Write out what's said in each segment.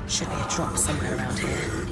Should be a drop somewhere around here.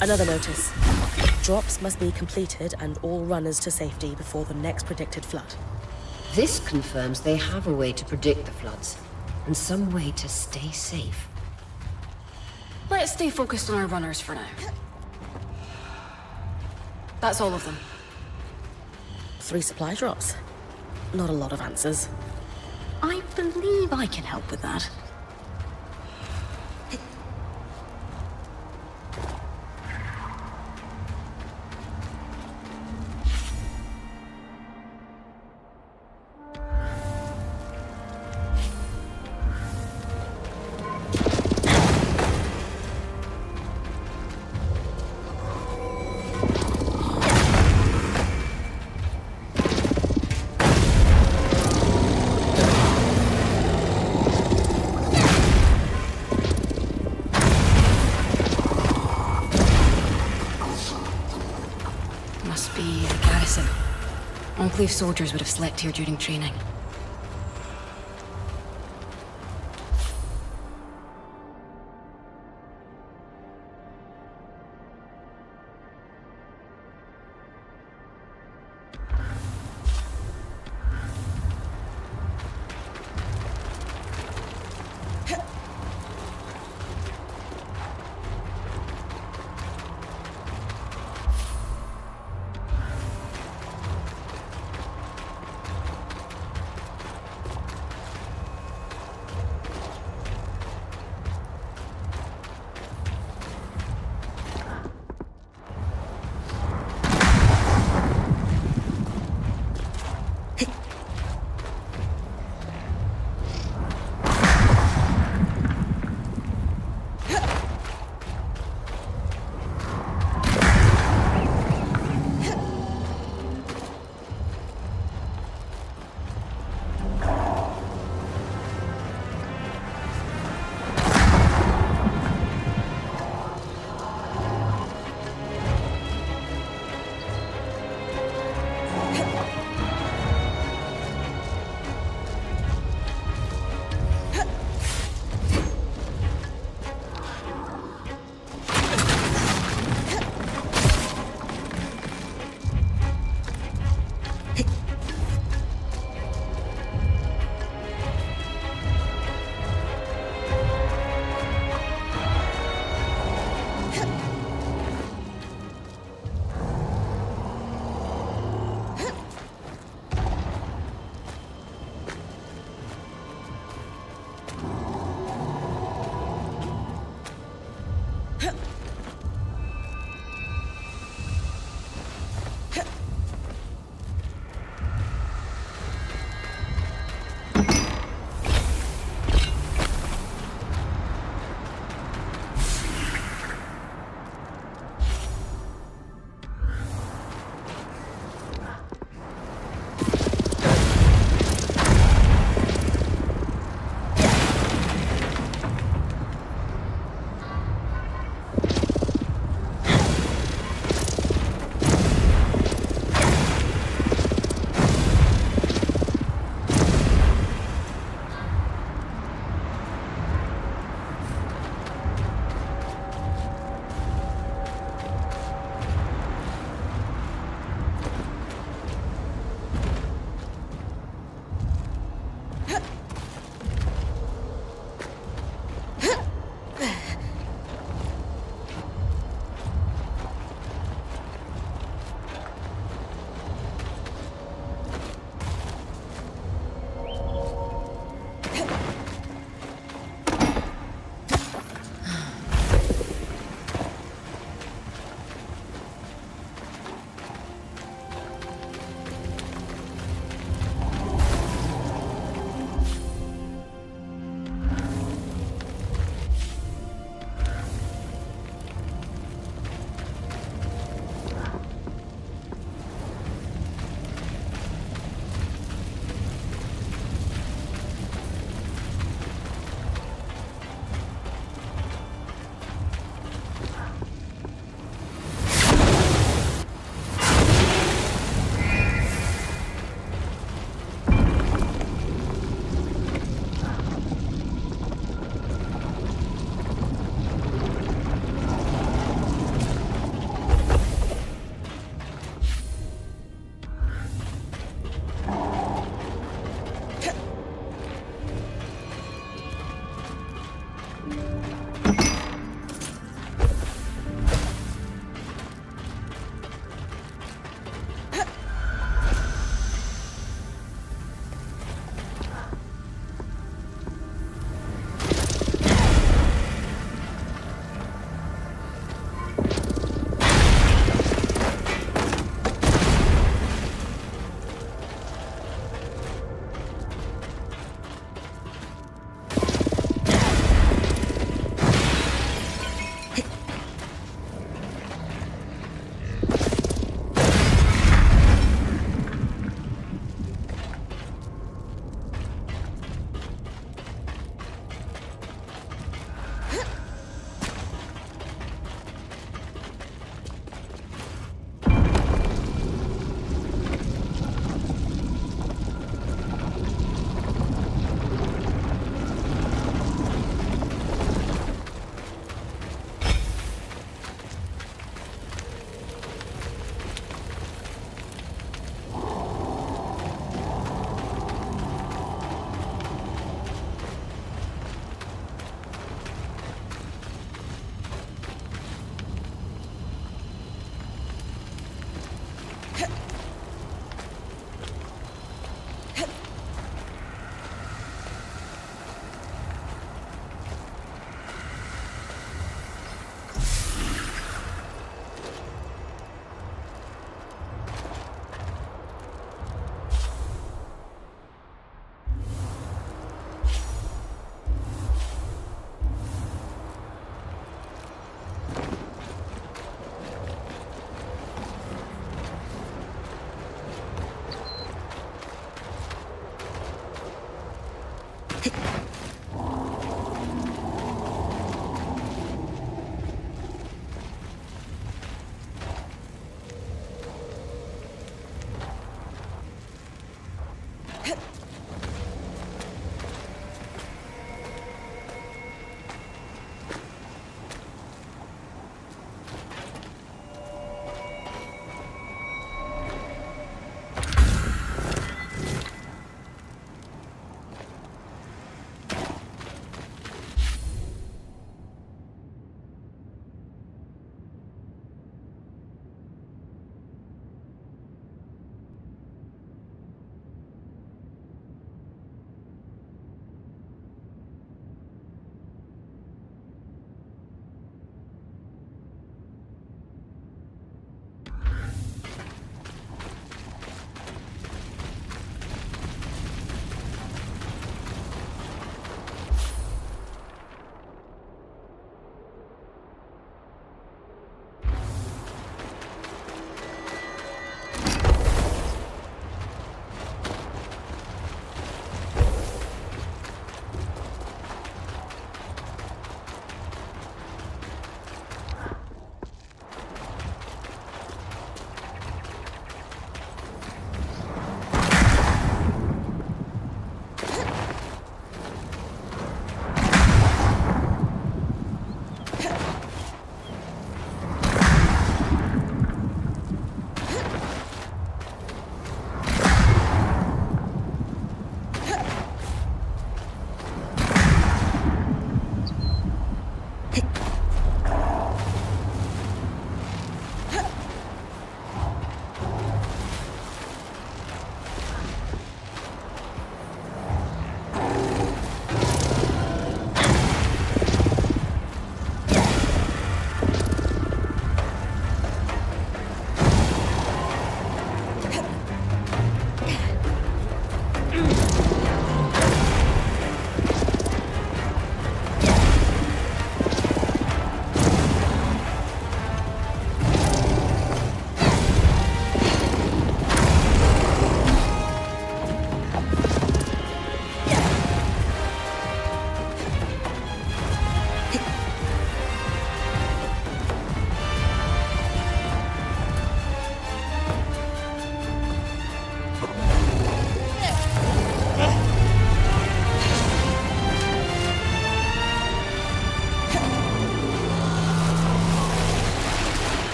Another notice. Drops must be completed and all runners to safety before the next predicted flood. This confirms they have a way to predict the floods, and some way to stay safe. Let's stay focused on our runners for now. That's all of them. 3 supply drops. Not a lot of answers. I believe I can help with that. Must be the garrison. Enclave soldiers would have slept here during training.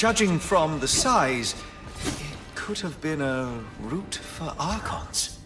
Judging from the size, it could have been a route for archons.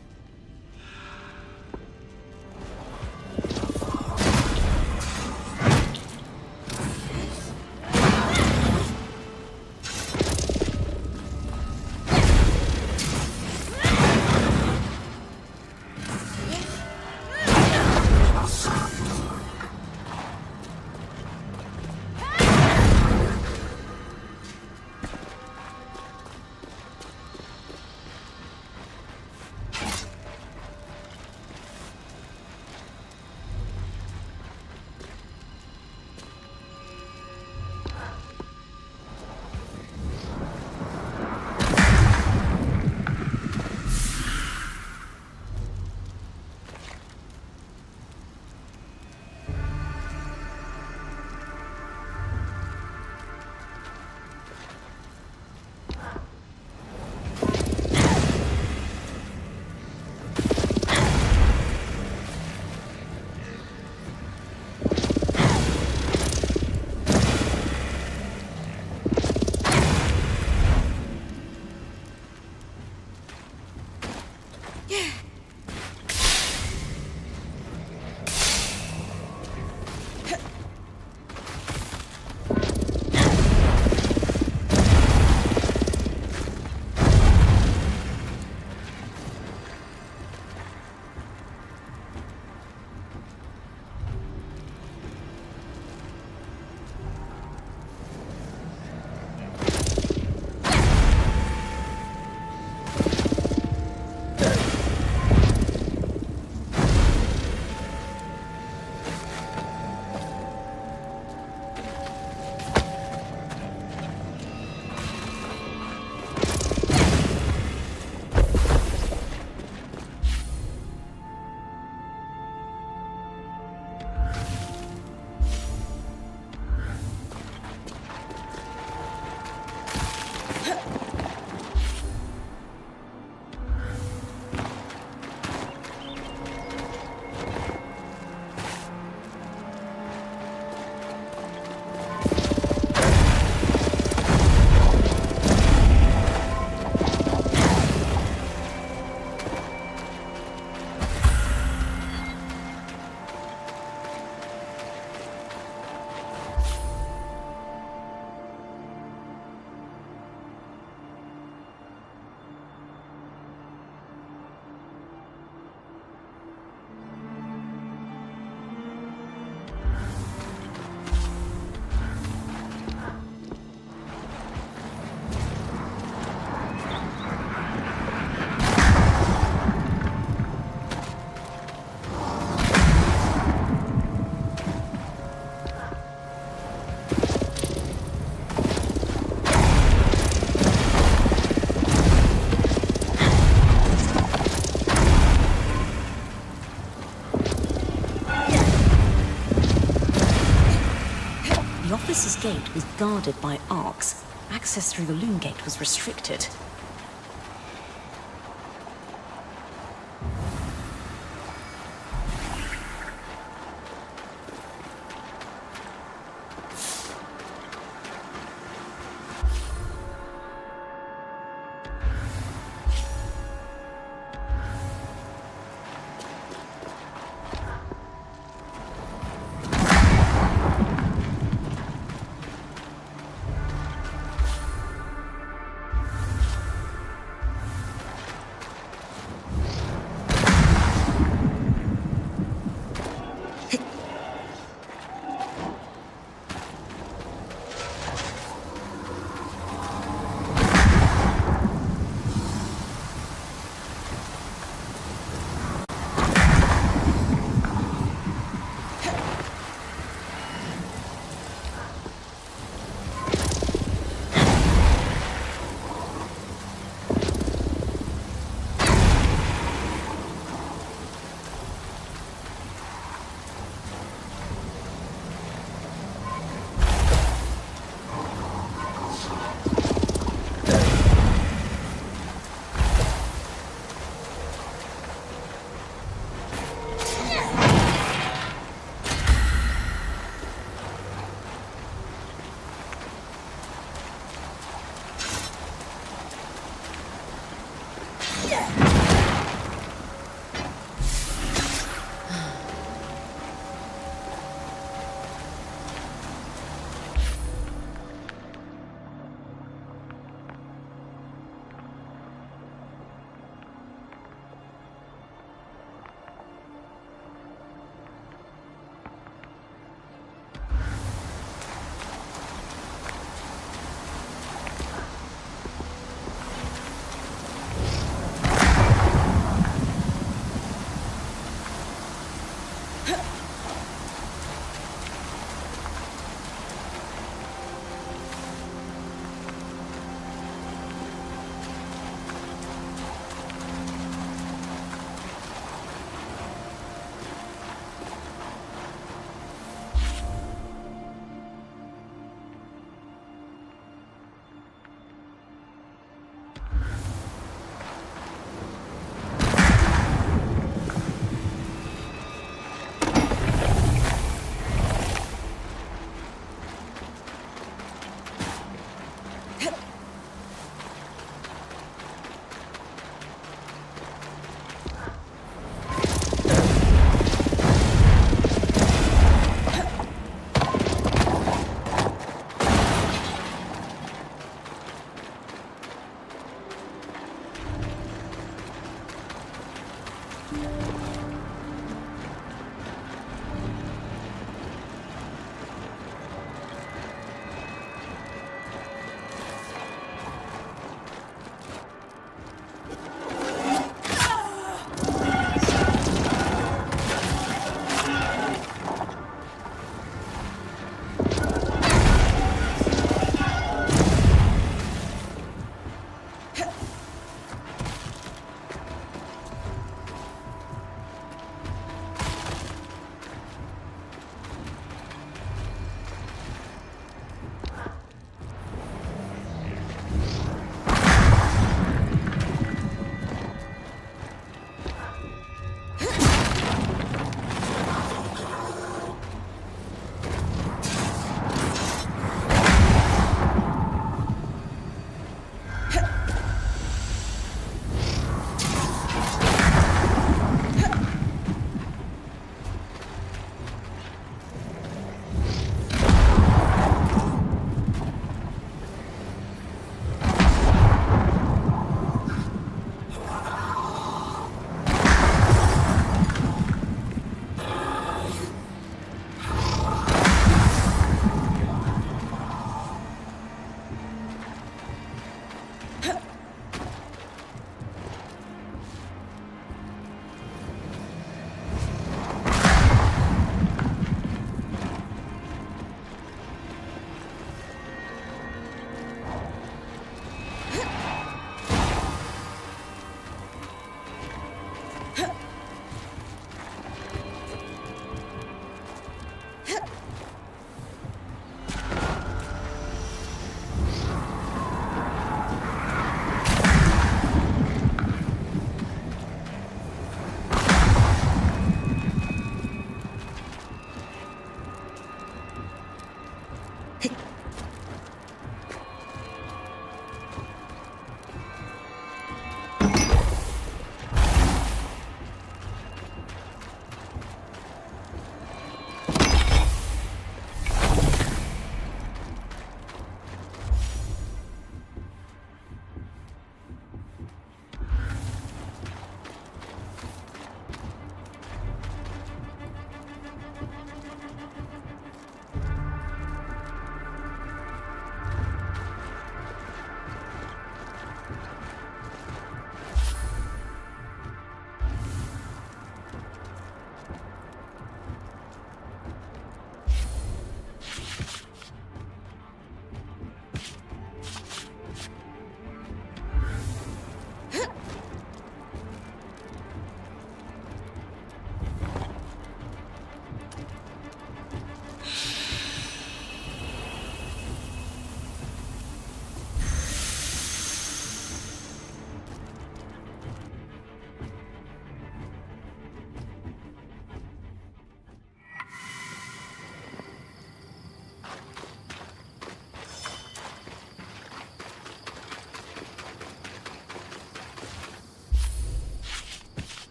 Officer's gate was guarded by arcs. Access through the loom gate was restricted.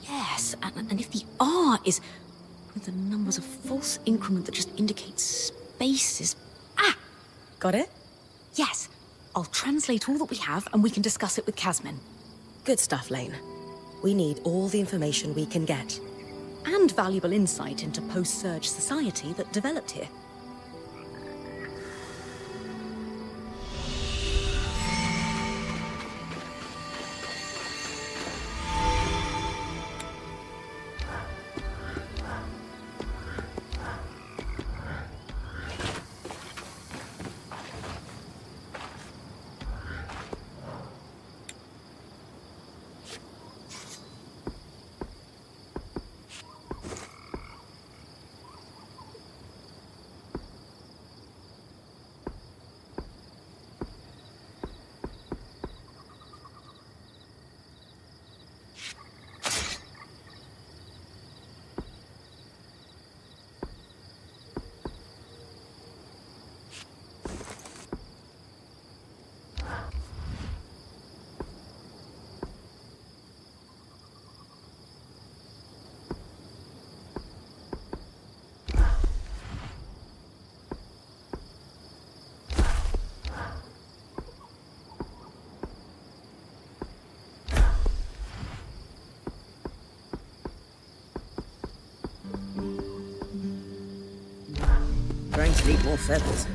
Yes, and if the R is with the numbers of false increment that just indicates spaces. Ah! Got it? Yes. I'll translate all that we have and we can discuss it with Casmin. Good stuff, Lane. We need all the information we can get. And valuable insight into post-surge society that developed here. Going to need more feathers.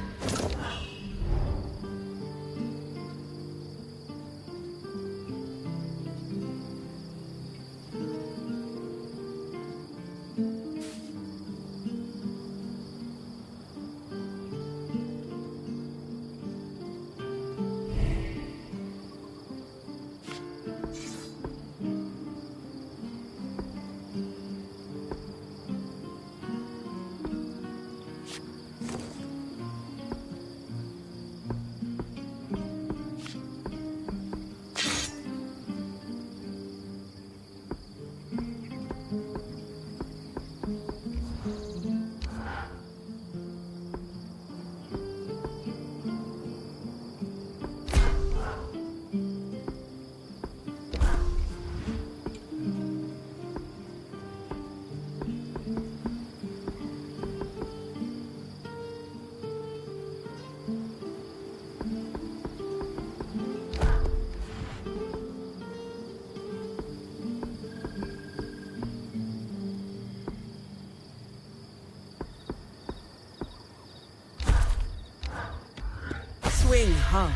Swing, huh?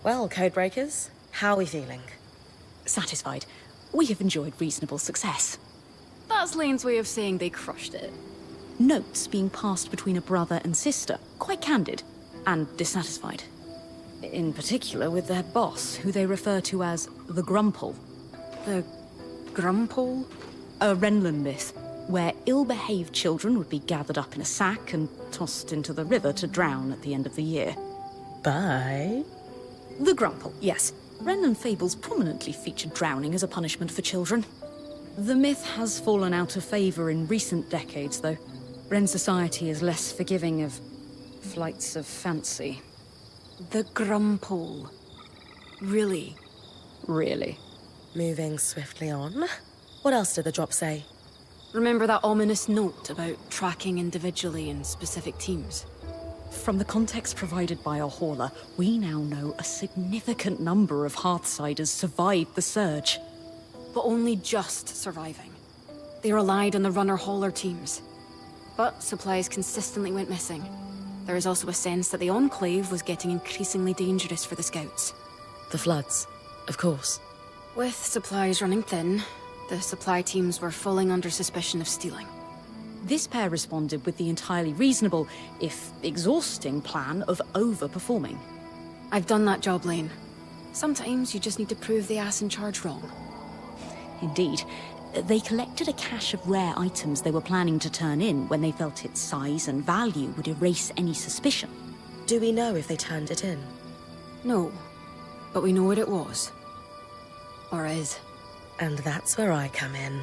Well, Codebreakers, how are we feeling? Satisfied. We have enjoyed reasonable success. That's Lane's way of saying they crushed it. Notes being passed between a brother and sister, quite candid, and dissatisfied. In particular with their boss, who they refer to as the Grumple. The Grumple? A Renlund myth, where ill-behaved children would be gathered up in a sack and tossed into the river to drown at the end of the year. Bye. The Grumple, yes. Renlund fables prominently feature drowning as a punishment for children. The myth has fallen out of favor in recent decades, though. Ren society is less forgiving of flights of fancy. The Grumple. Really? Really. Moving swiftly on. What else did the drop say? Remember that ominous note about tracking individually in specific teams? From the context provided by our hauler, we now know a significant number of Hearthsiders survived the surge. But only just surviving. They relied on the runner-hauler teams. But supplies consistently went missing. There is also a sense that the Enclave was getting increasingly dangerous for the scouts. The floods, of course. With supplies running thin, the supply teams were falling under suspicion of stealing. This pair responded with the entirely reasonable, if exhausting, plan of overperforming. I've done that job, Lane. Sometimes you just need to prove the ass in charge wrong. Indeed. They collected a cache of rare items they were planning to turn in when they felt its size and value would erase any suspicion. Do we know if they turned it in? No, but we know what it was. Or is. And that's where I come in.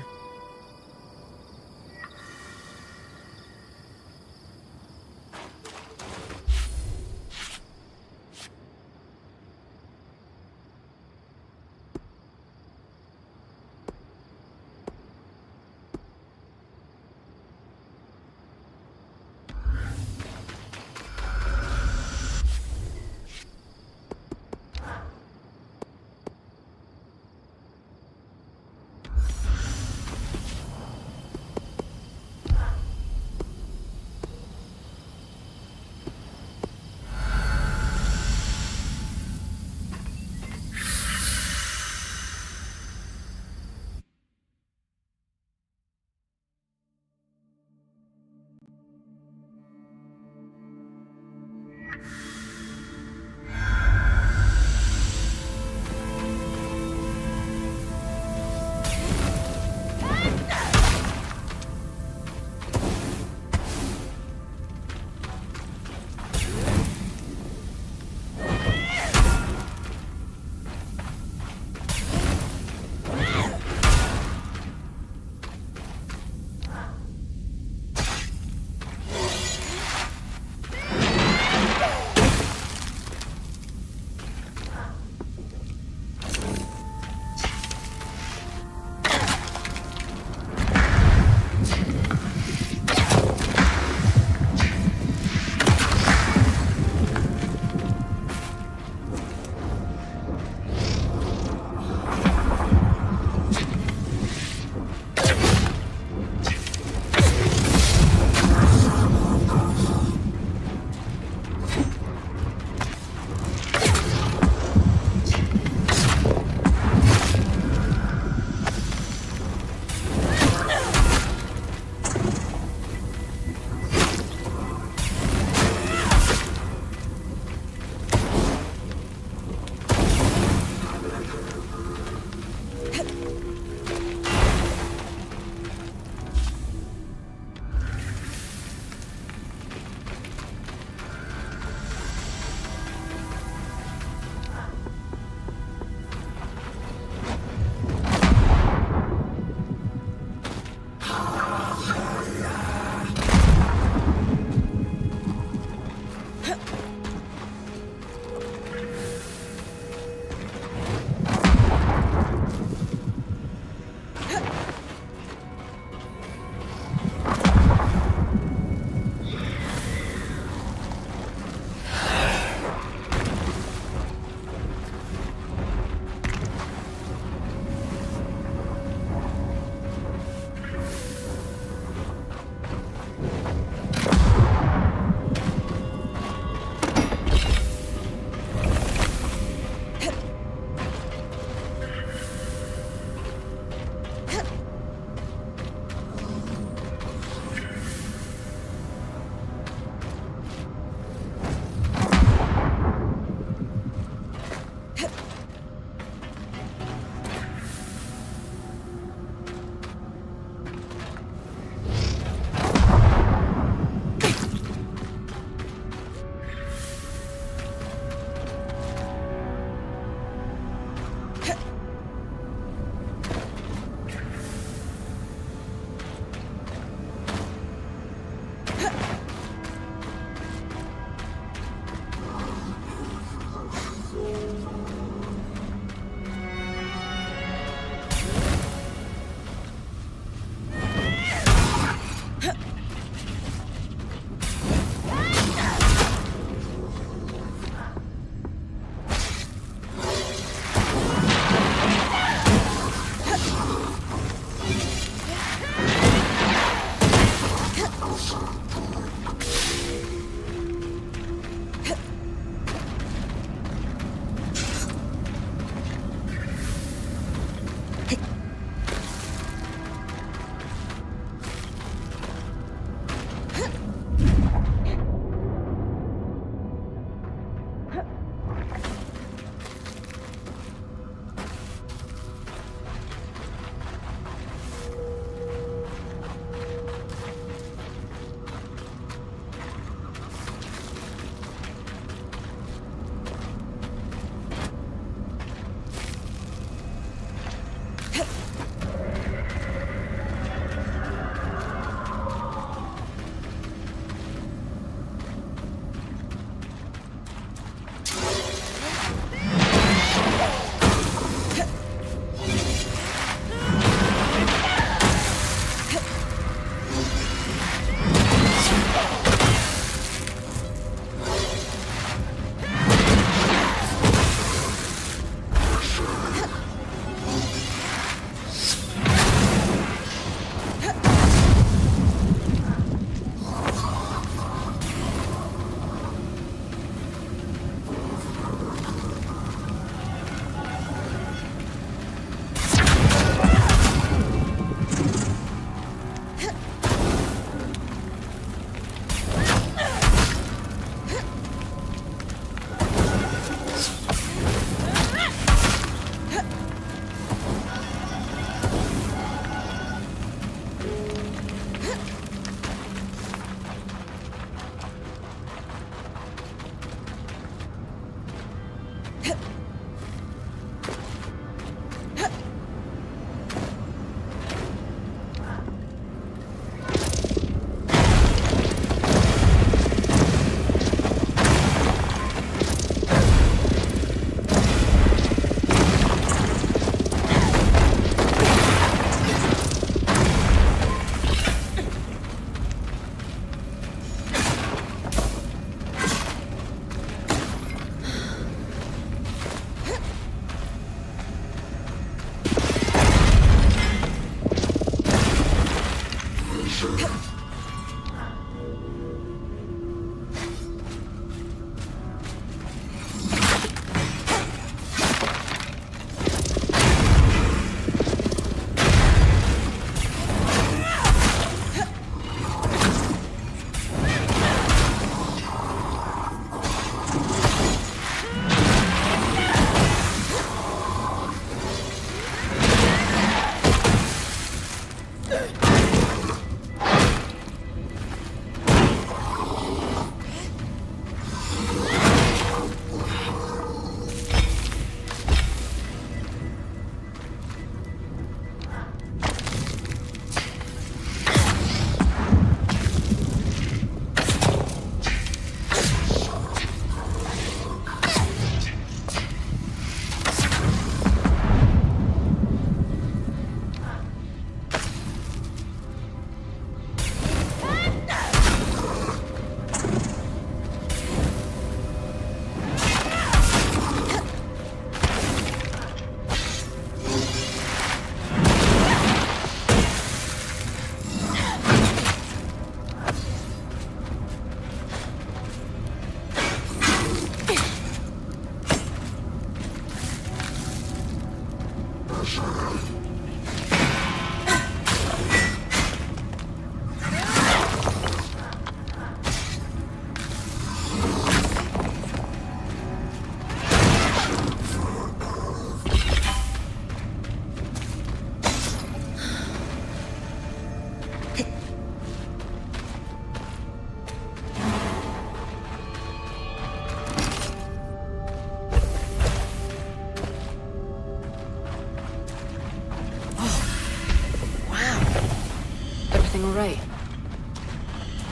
Everything all right?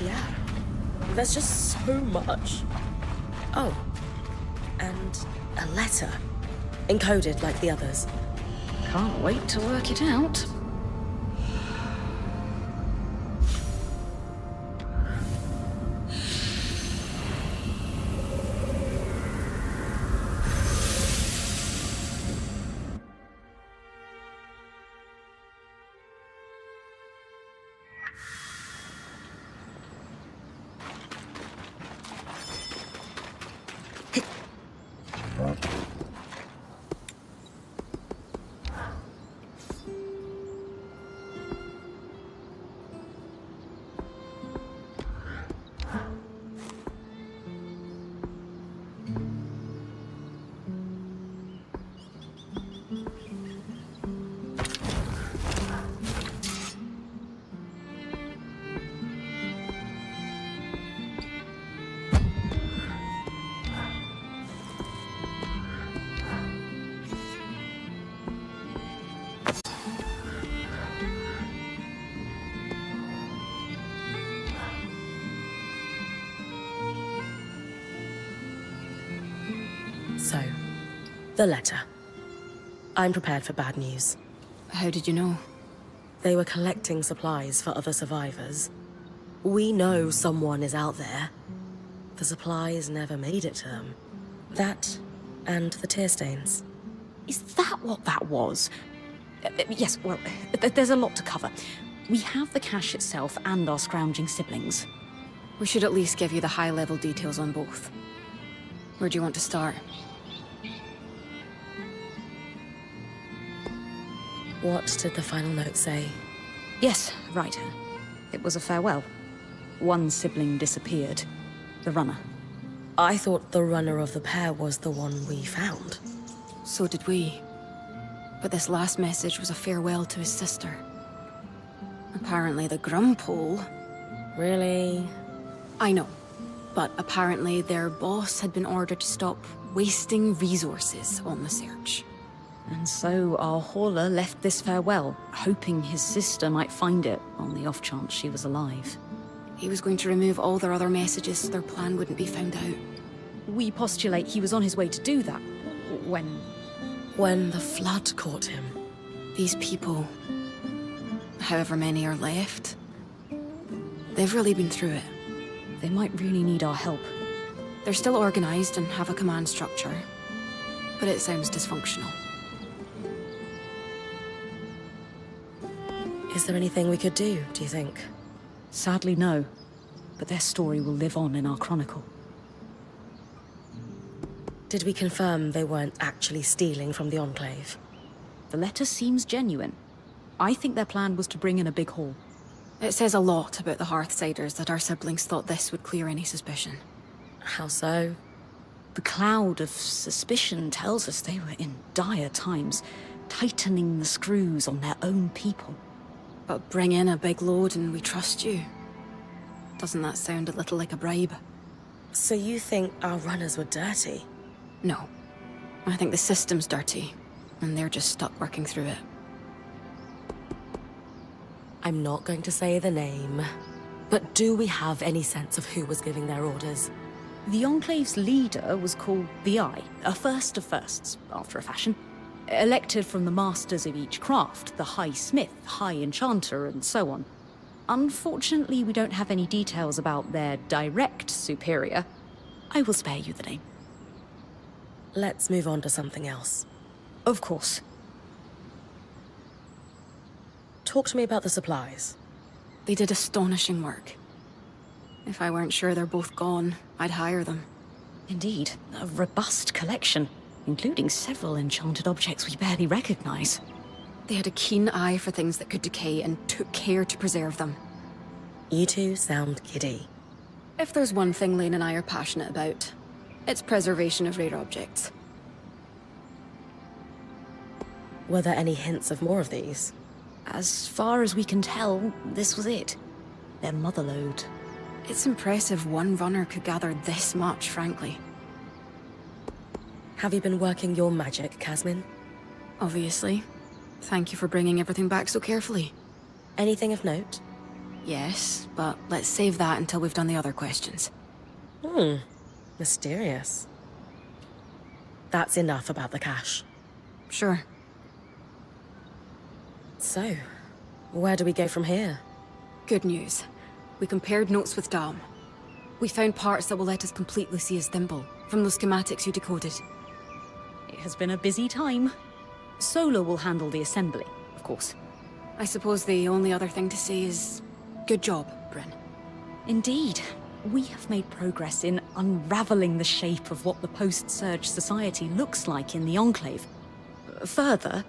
Yeah. There's just so much. Oh. And a letter. Encoded like the others. Can't wait to work it out. So, the letter. I'm prepared for bad news. How did you know? They were collecting supplies for other survivors. We know someone is out there. The supplies never made it to them. That, and the tear stains. Is that what that was? Yes, well, there's a lot to cover. We have the cache itself and our scrounging siblings. We should at least give you the high-level details on both. Where do you want to start? What did the final note say? Yes, right. It was a farewell. One sibling disappeared. The runner. I thought the runner of the pair was the one we found. So did we. But this last message was a farewell to his sister. Apparently the Grumpole... Really? I know. But apparently their boss had been ordered to stop wasting resources on the search. And so our hauler left this farewell, hoping his sister might find it on the off chance she was alive. He was going to remove all their other messages so their plan wouldn't be found out. We postulate he was on his way to do that when... When the flood caught him. These people, however many are left, they've really been through it. They might really need our help. They're still organized and have a command structure, but it sounds dysfunctional. Is there anything we could do, do you think? Sadly, no. But their story will live on in our chronicle. Did we confirm they weren't actually stealing from the Enclave? The letter seems genuine. I think their plan was to bring in a big haul. It says a lot about the Hearthsiders that our siblings thought this would clear any suspicion. How so? The cloud of suspicion tells us they were in dire times, tightening the screws on their own people. But bring in a big load and we trust you. Doesn't that sound a little like a bribe? So you think our runners were dirty? No. I think the system's dirty, and they're just stuck working through it. I'm not going to say the name, but do we have any sense of who was giving their orders? The Enclave's leader was called the Eye, a first of firsts, after a fashion. Elected from the masters of each craft, the High Smith, High Enchanter, and so on. Unfortunately, we don't have any details about their direct superior. I will spare you the name. Let's move on to something else. Of course. Talk to me about the supplies. They did astonishing work. If I weren't sure they're both gone, I'd hire them. Indeed, a robust collection, including several enchanted objects we barely recognize. They had a keen eye for things that could decay and took care to preserve them. You two sound giddy. If there's one thing Lane and I are passionate about, it's preservation of rare objects. Were there any hints of more of these? As far as we can tell, this was it. Their motherlode. It's impressive one runner could gather this much, frankly. Have you been working your magic, Casmin? Obviously. Thank you for bringing everything back so carefully. Anything of note? Yes, but let's save that until we've done the other questions. Mysterious. That's enough about the cache. Sure. So, where do we go from here? Good news. We compared notes with Dom. We found parts that will let us completely see his thimble, from those schematics you decoded. It has been a busy time. Solar will handle the assembly, of course. I suppose the only other thing to say is... good job, Brynn. Indeed. We have made progress in unraveling the shape of what the post-surge society looks like in the Enclave. Further,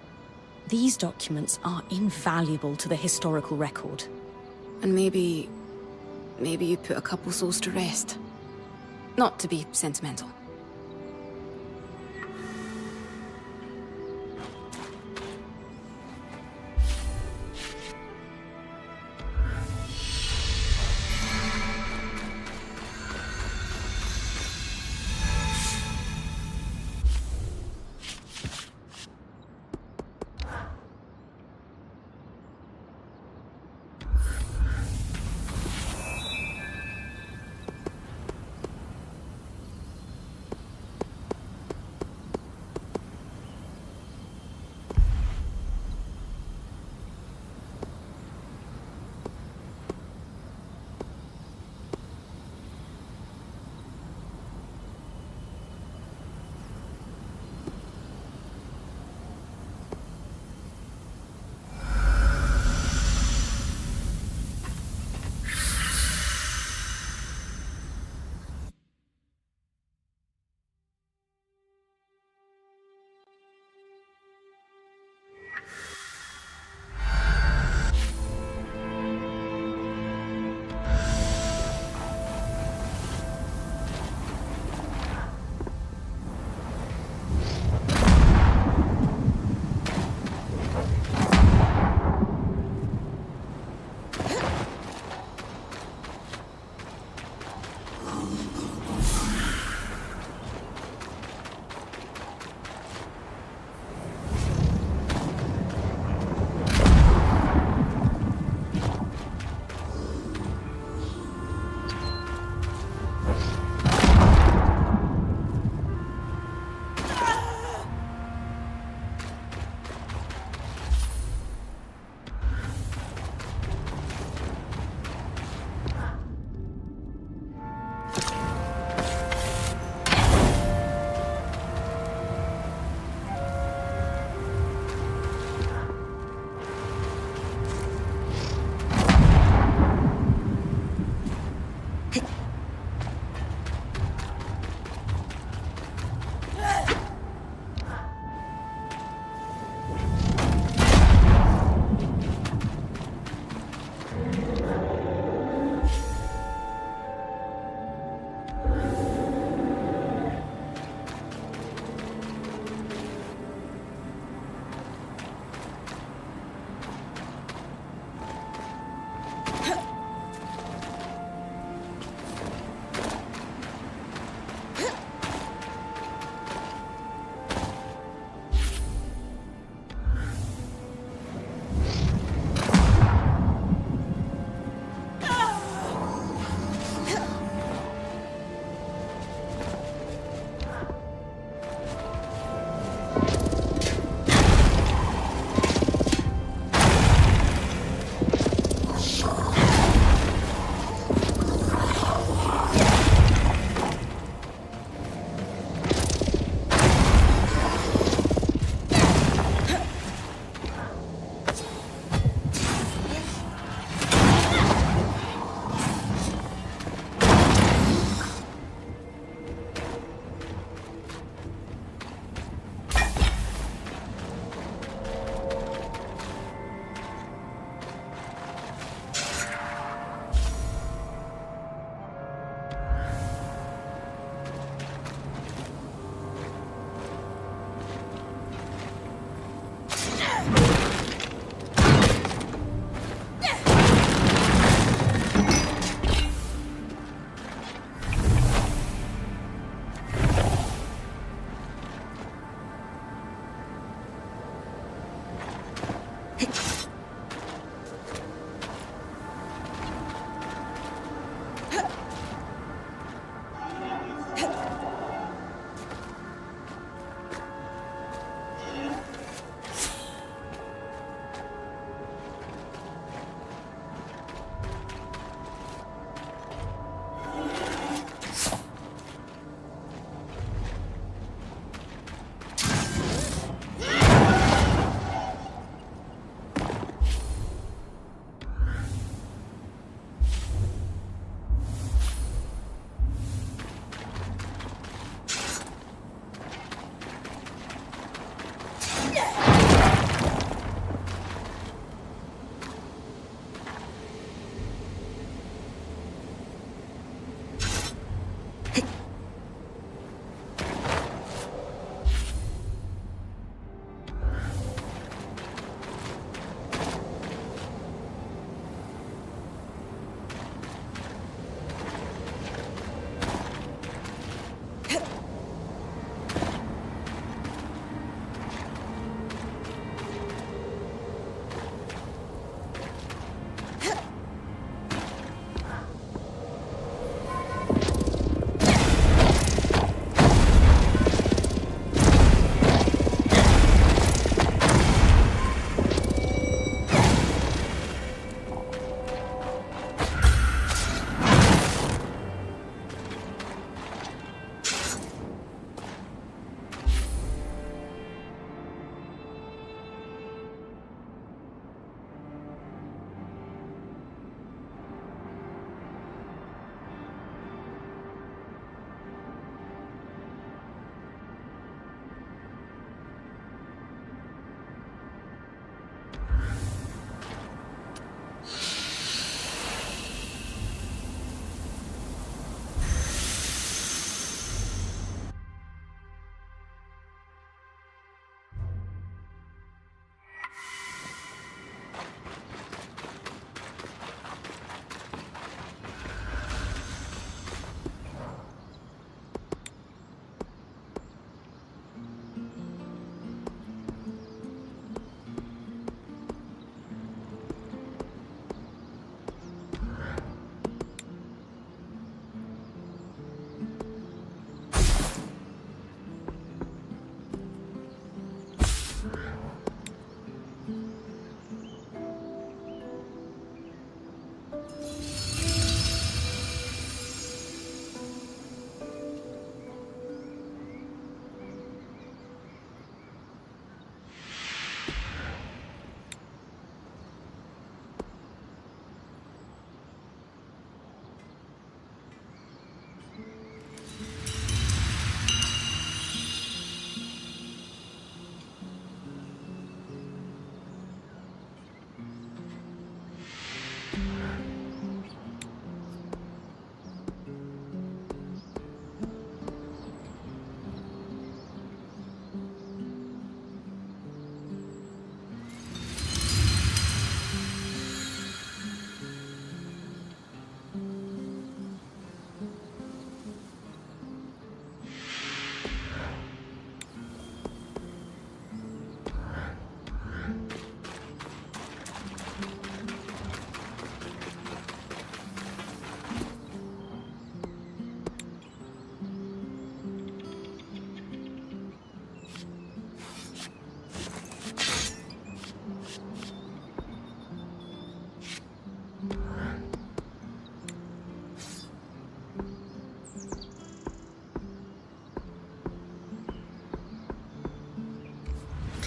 these documents are invaluable to the historical record. And maybe you put a couple souls to rest. Not to be sentimental.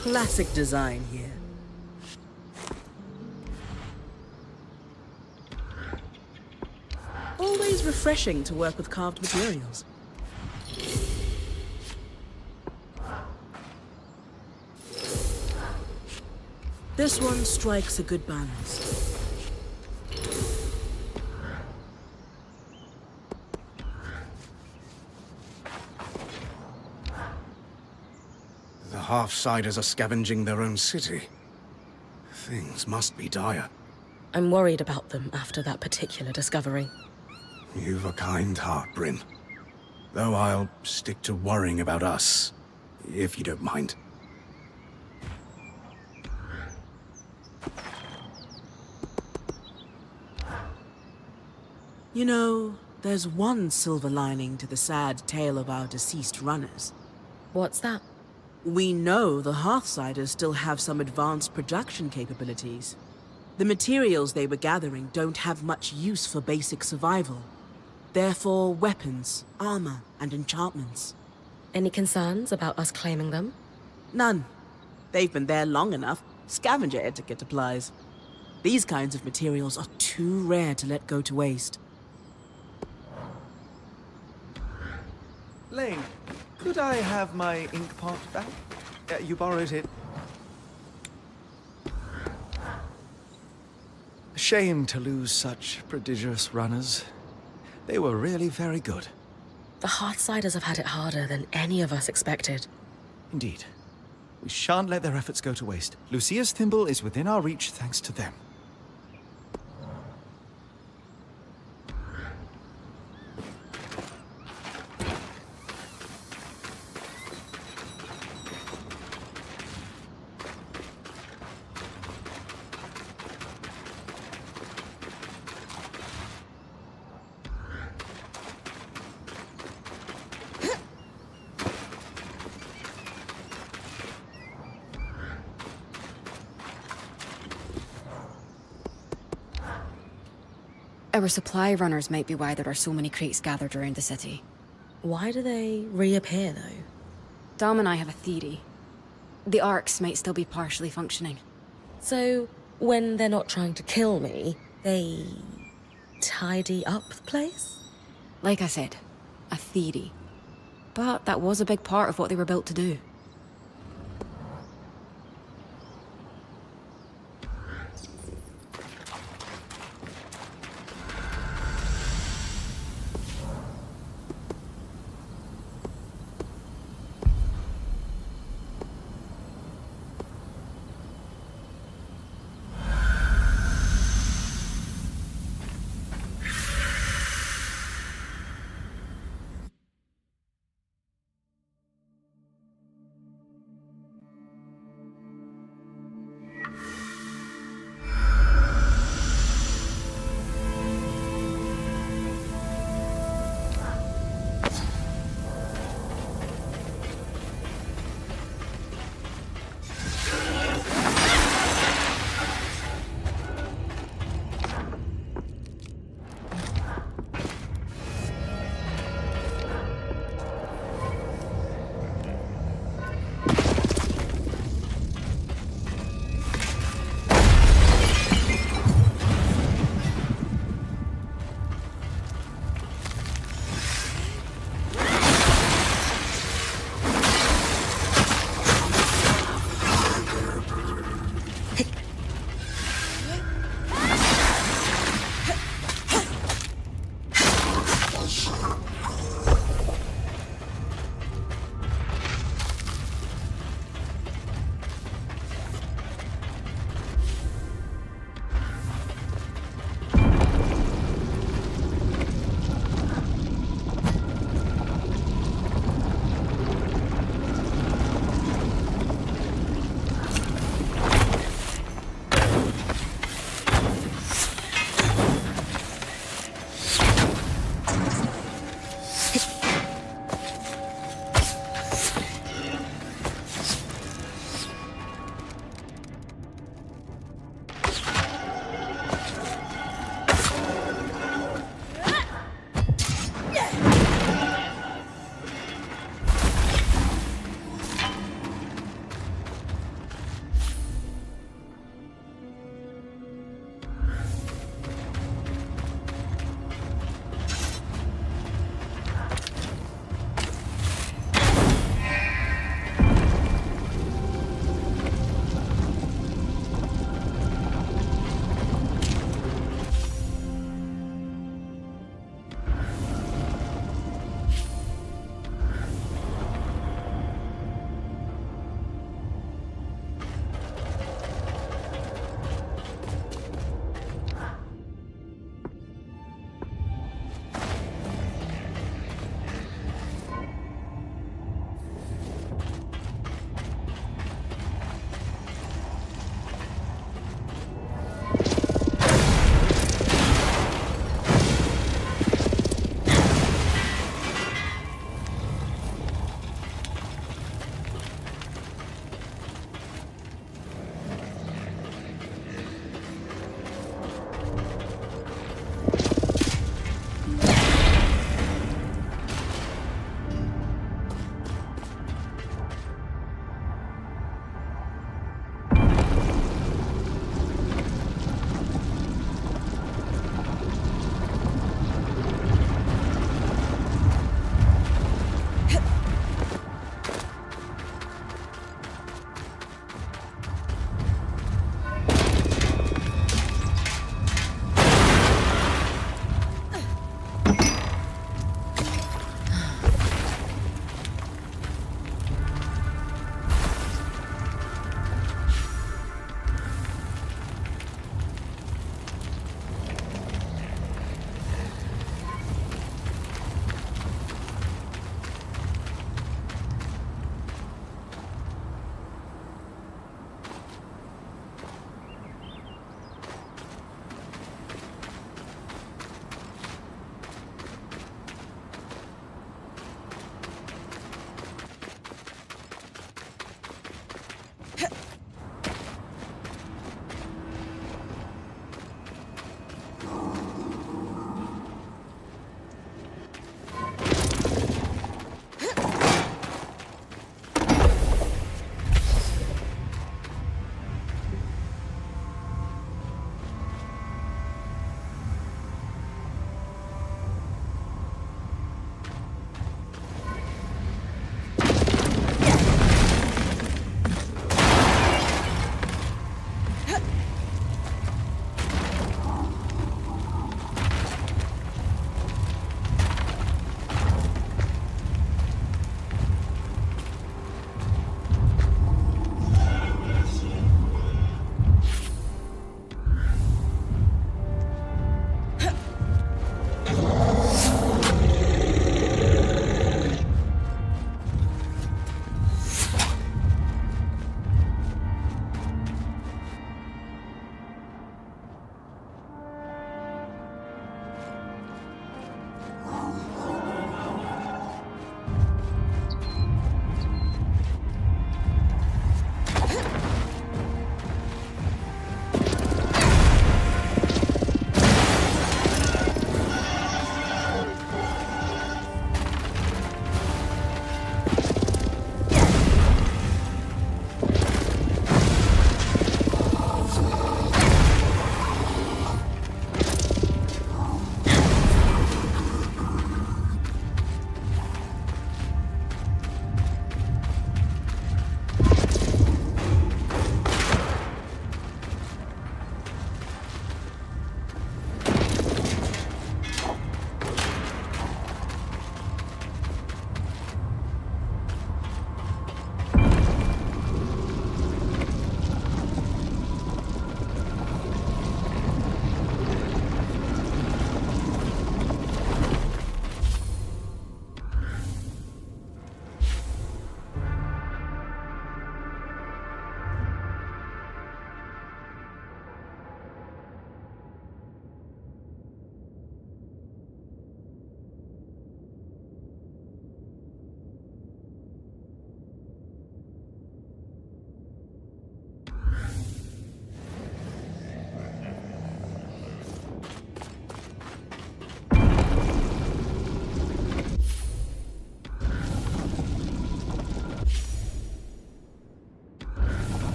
Classic design here. Always refreshing to work with carved materials. This one strikes a good balance. The half-siders are scavenging their own city. Things must be dire. I'm worried about them after that particular discovery. You've a kind heart, Brynn. Though I'll stick to worrying about us, if you don't mind. You know, there's one silver lining to the sad tale of our deceased runners. What's that? We know the Hearthsiders still have some advanced production capabilities. The materials they were gathering don't have much use for basic survival. Therefore, weapons, armor, and enchantments. Any concerns about us claiming them? None. They've been there long enough. Scavenger etiquette applies. These kinds of materials are too rare to let go to waste. Lane, could I have my ink pot back? You borrowed it. Shame to lose such prodigious runners. They were really very good. The Hearthsiders have had it harder than any of us expected. Indeed. We shan't let their efforts go to waste. Lucia's thimble is within our reach thanks to them. Our supply runners might be why there are so many crates gathered around the city. Why do they reappear, though? Dom and I have a theory. The arcs might still be partially functioning. So, when they're not trying to kill me, they tidy up the place? Like I said, a theory. But that was a big part of what they were built to do.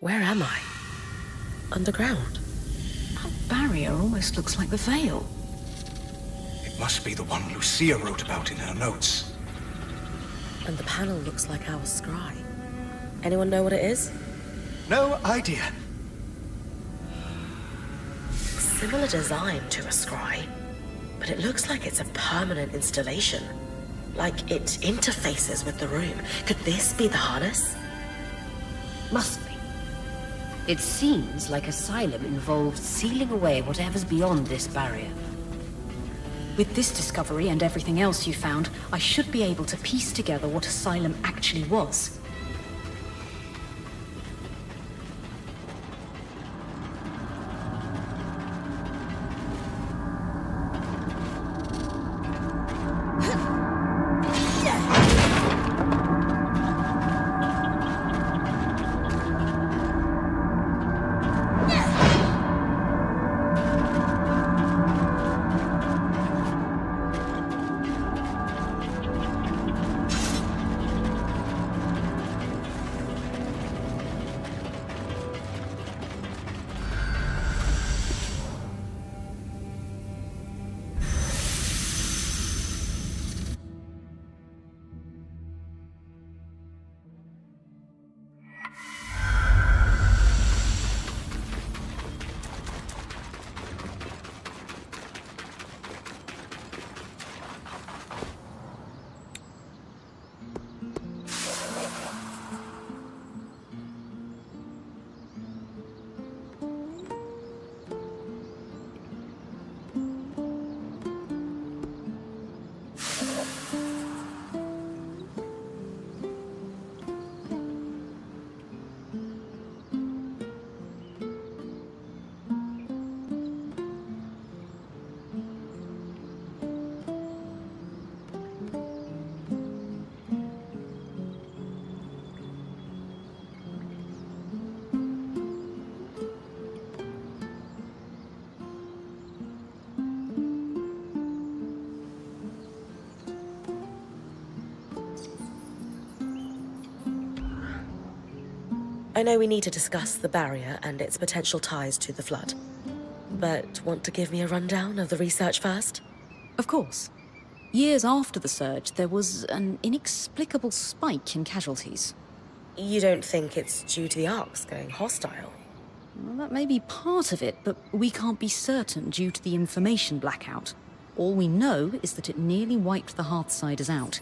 Where am I? Underground? That barrier almost looks like the Veil. It must be the one Lucia wrote about in her notes. And the panel looks like our scry. Anyone know what it is? No idea. Similar design to a scry, but it looks like it's a permanent installation. Like it interfaces with the room. Could this be the harness? Must be. It seems like Asylum involved sealing away whatever's beyond this barrier. With this discovery and everything else you found, I should be able to piece together what Asylum actually was. I know we need to discuss the barrier and its potential ties to the Flood. But want to give me a rundown of the research first? Of course. Years after the surge, there was an inexplicable spike in casualties. You don't think it's due to the arcs going hostile? Well, that may be part of it, but we can't be certain due to the information blackout. All we know is that it nearly wiped the Hearthsiders out.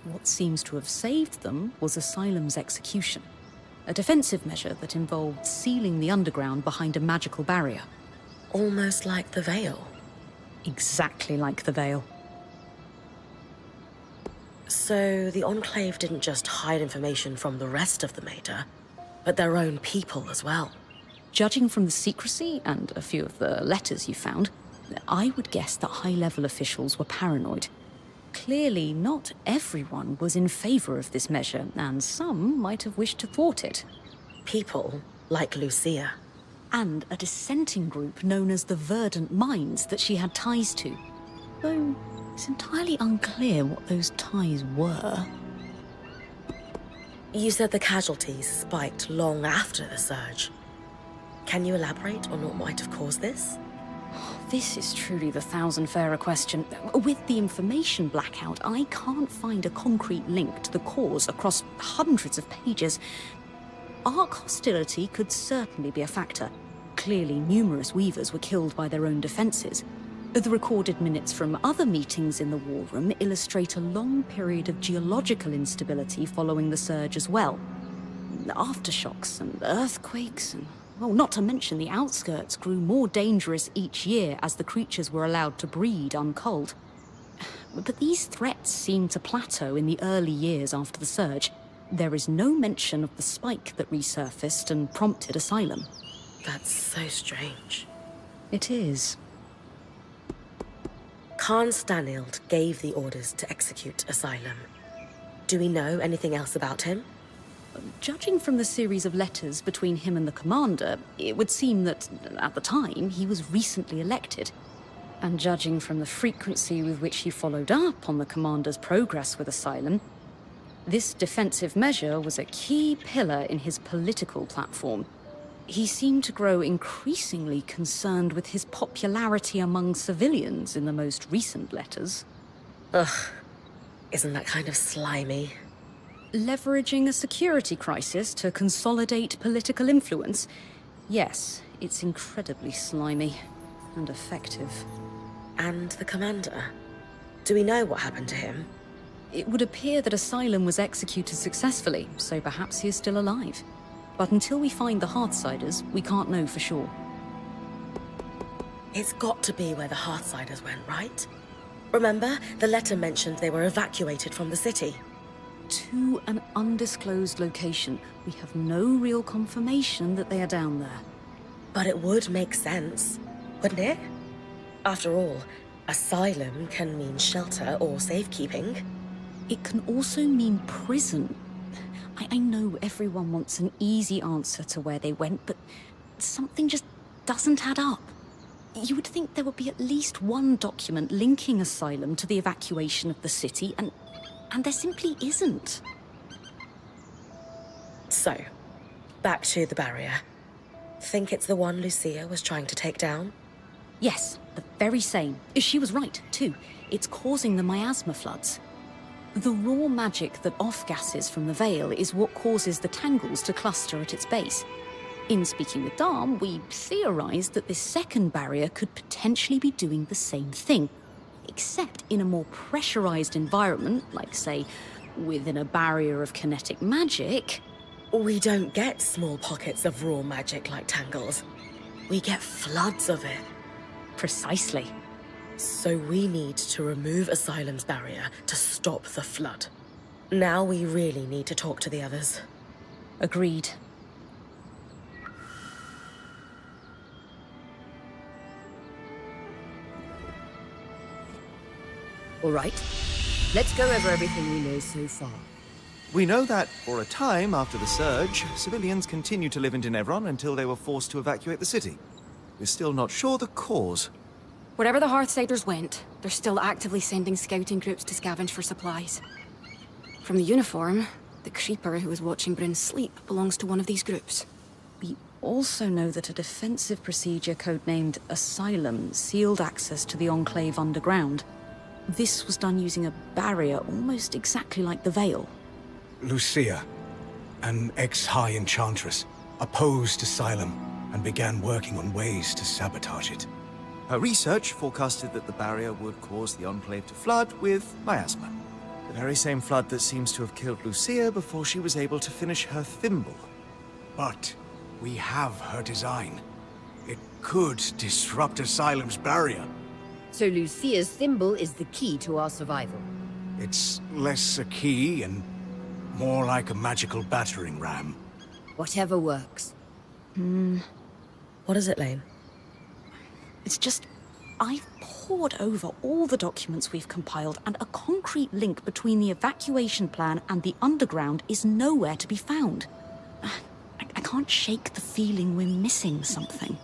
What seems to have saved them was Asylum's execution. A defensive measure that involved sealing the underground behind a magical barrier. Almost like the Veil. Exactly like the Veil. So the Enclave didn't just hide information from the rest of the Mater, but their own people as well. Judging from the secrecy and a few of the letters you found, I would guess that high-level officials were paranoid. Clearly, not everyone was in favor of this measure, and some might have wished to thwart it. People like Lucia. And a dissenting group known as the Verdant Minds that she had ties to. Though it's entirely unclear what those ties were. You said the casualties spiked long after the surge. Can you elaborate on what might have caused this? This is truly the thousand-fairer question. With the information blackout, I can't find a concrete link to the cause across hundreds of pages. Arc hostility could certainly be a factor. Clearly, numerous Weavers were killed by their own defenses. The recorded minutes from other meetings in the War Room illustrate a long period of geological instability following the surge as well. Aftershocks and earthquakes and... well, not to mention the outskirts grew more dangerous each year as the creatures were allowed to breed unculled. But these threats seemed to plateau in the early years after the surge. There is no mention of the spike that resurfaced and prompted Asylum. That's so strange. It is. Khan Stanild gave the orders to execute Asylum. Do we know anything else about him? Judging from the series of letters between him and the commander, it would seem that, at the time, he was recently elected. And judging from the frequency with which he followed up on the commander's progress with Asylum, This defensive measure was a key pillar in his political platform. He seemed to grow increasingly concerned with his popularity among civilians in the most recent letters. Ugh, isn't that kind of slimy? Leveraging a security crisis to consolidate political influence? Yes, it's incredibly slimy and effective. And the commander? Do we know what happened to him? It would appear that Asylum was executed successfully, so perhaps he is still alive. But until we find the Hearthsiders, we can't know for sure. It's got to be where the Hearthsiders went, right? Remember, the letter mentioned they were evacuated from the city. To an undisclosed location. We have no real confirmation that they are down there. But it would make sense, wouldn't it? After all, asylum can mean shelter or safekeeping. It can also mean prison. I know everyone wants an easy answer to where they went, but something just doesn't add up. You would think there would be at least one document linking Asylum to the evacuation of the city, and there simply isn't. So, back to the barrier. Think it's the one Lucia was trying to take down? Yes, the very same. She was right, too. It's causing the miasma floods. The raw magic that off-gasses from the Veil is what causes the tangles to cluster at its base. In speaking with Dharm, we theorized that this second barrier could potentially be doing the same thing, except in a more pressurized environment, like, say, within a barrier of kinetic magic. We don't get small pockets of raw magic like tangles. We get floods of it. Precisely. So we need to remove Asylum's barrier to stop the flood. Now we really need to talk to the others. Agreed. All right. Let's go over everything we know so far. We know that, for a time after the surge, civilians continued to live in Denevron until they were forced to evacuate the city. We're still not sure the cause. Wherever the Hearthsiders went, they're still actively sending scouting groups to scavenge for supplies. From the uniform, the creeper who was watching Brynn sleep belongs to one of these groups. We also know that a defensive procedure codenamed Asylum sealed access to the Enclave underground. This was done using a barrier almost exactly like the Veil. Lucia, an ex-high enchantress, opposed Asylum and began working on ways to sabotage it. Her research forecasted that the barrier would cause the Enclave to flood with miasma. The very same flood that seems to have killed Lucia before she was able to finish her thimble. But we have her design. It could disrupt Asylum's barrier. So Lucia's thimble is the key to our survival. It's less a key and more like a magical battering ram. Whatever works. What is it, Lane? It's just, I've pored over all the documents we've compiled, and a concrete link between the evacuation plan and the underground is nowhere to be found. I can't shake the feeling we're missing something.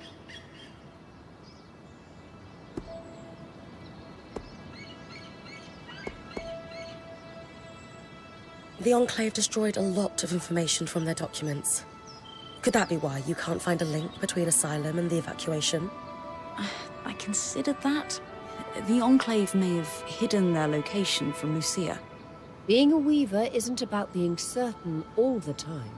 The Enclave destroyed a lot of information from their documents. Could that be why you can't find a link between Asylum and the evacuation? I considered that. The Enclave may have hidden their location from Lucia. Being a weaver isn't about being certain all the time.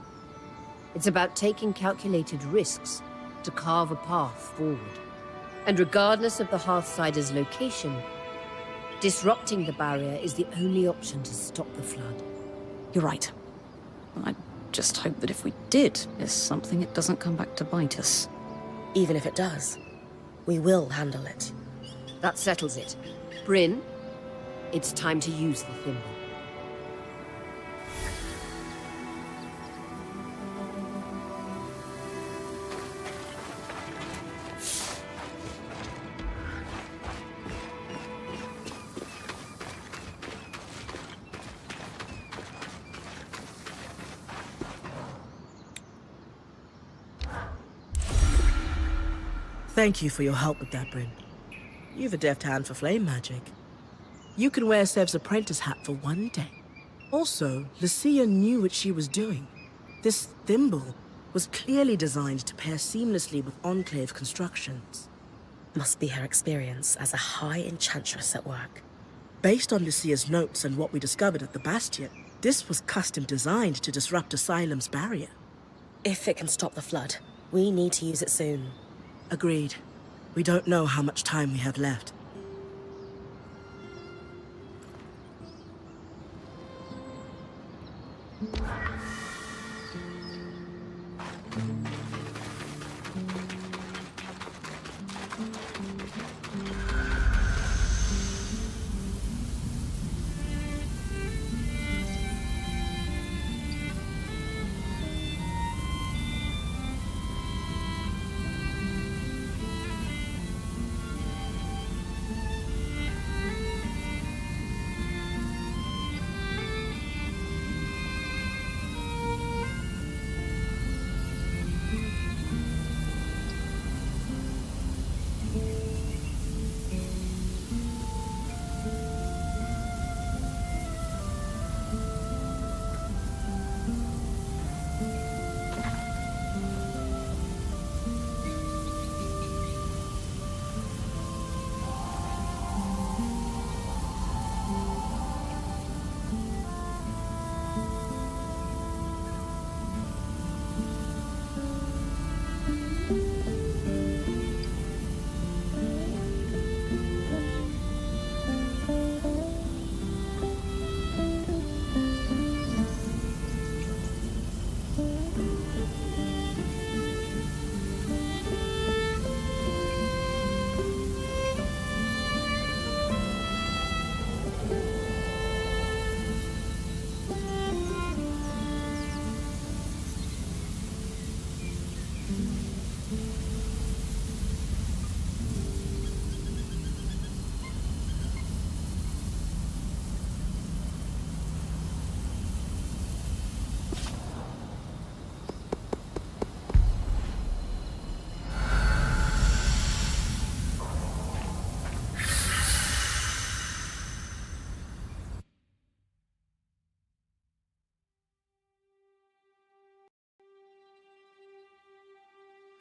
It's about taking calculated risks to carve a path forward. And regardless of the Hearthsider's location, disrupting the barrier is the only option to stop the flood. You're right. I just hope that if we did miss something, it doesn't come back to bite us. Even if it does, we will handle it. That settles it. Brynn, it's time to use the thimble. Thank you for your help with that, Brynn. You've a deft hand for flame magic. You can wear Sev's apprentice hat for one day. Also, Lucia knew what she was doing. This thimble was clearly designed to pair seamlessly with Enclave constructions. Must be her experience as a high enchantress at work. Based on Lucia's notes and what we discovered at the Bastion, this was custom designed to disrupt Asylum's barrier. If it can stop the flood, we need to use it soon. Agreed. We don't know how much time we have left.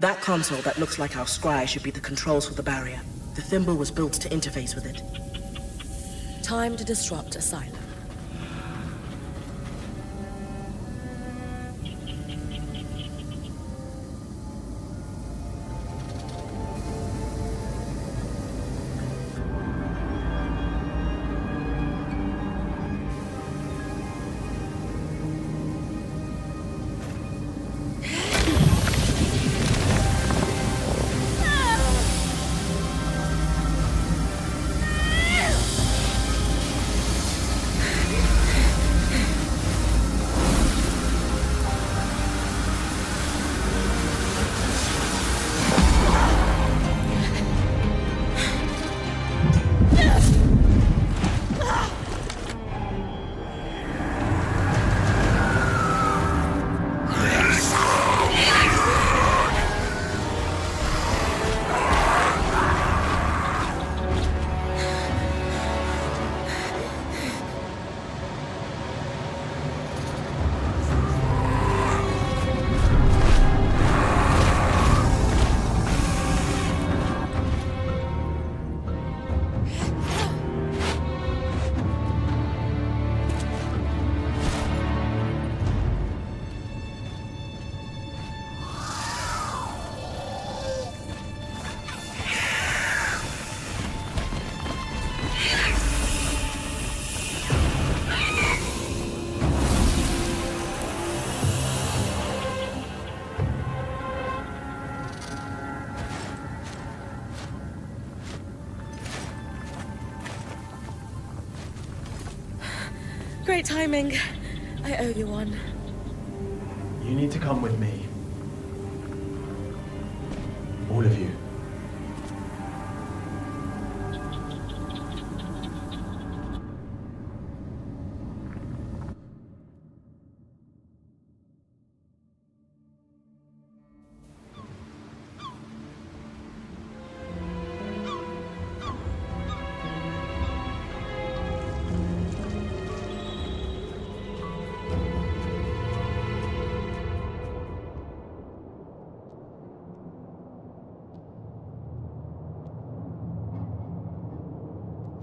That console that looks like our scry should be the controls for the barrier. The thimble was built to interface with it. Time to disrupt Asylum. Great timing. I owe you one. You need to come with me. All of you.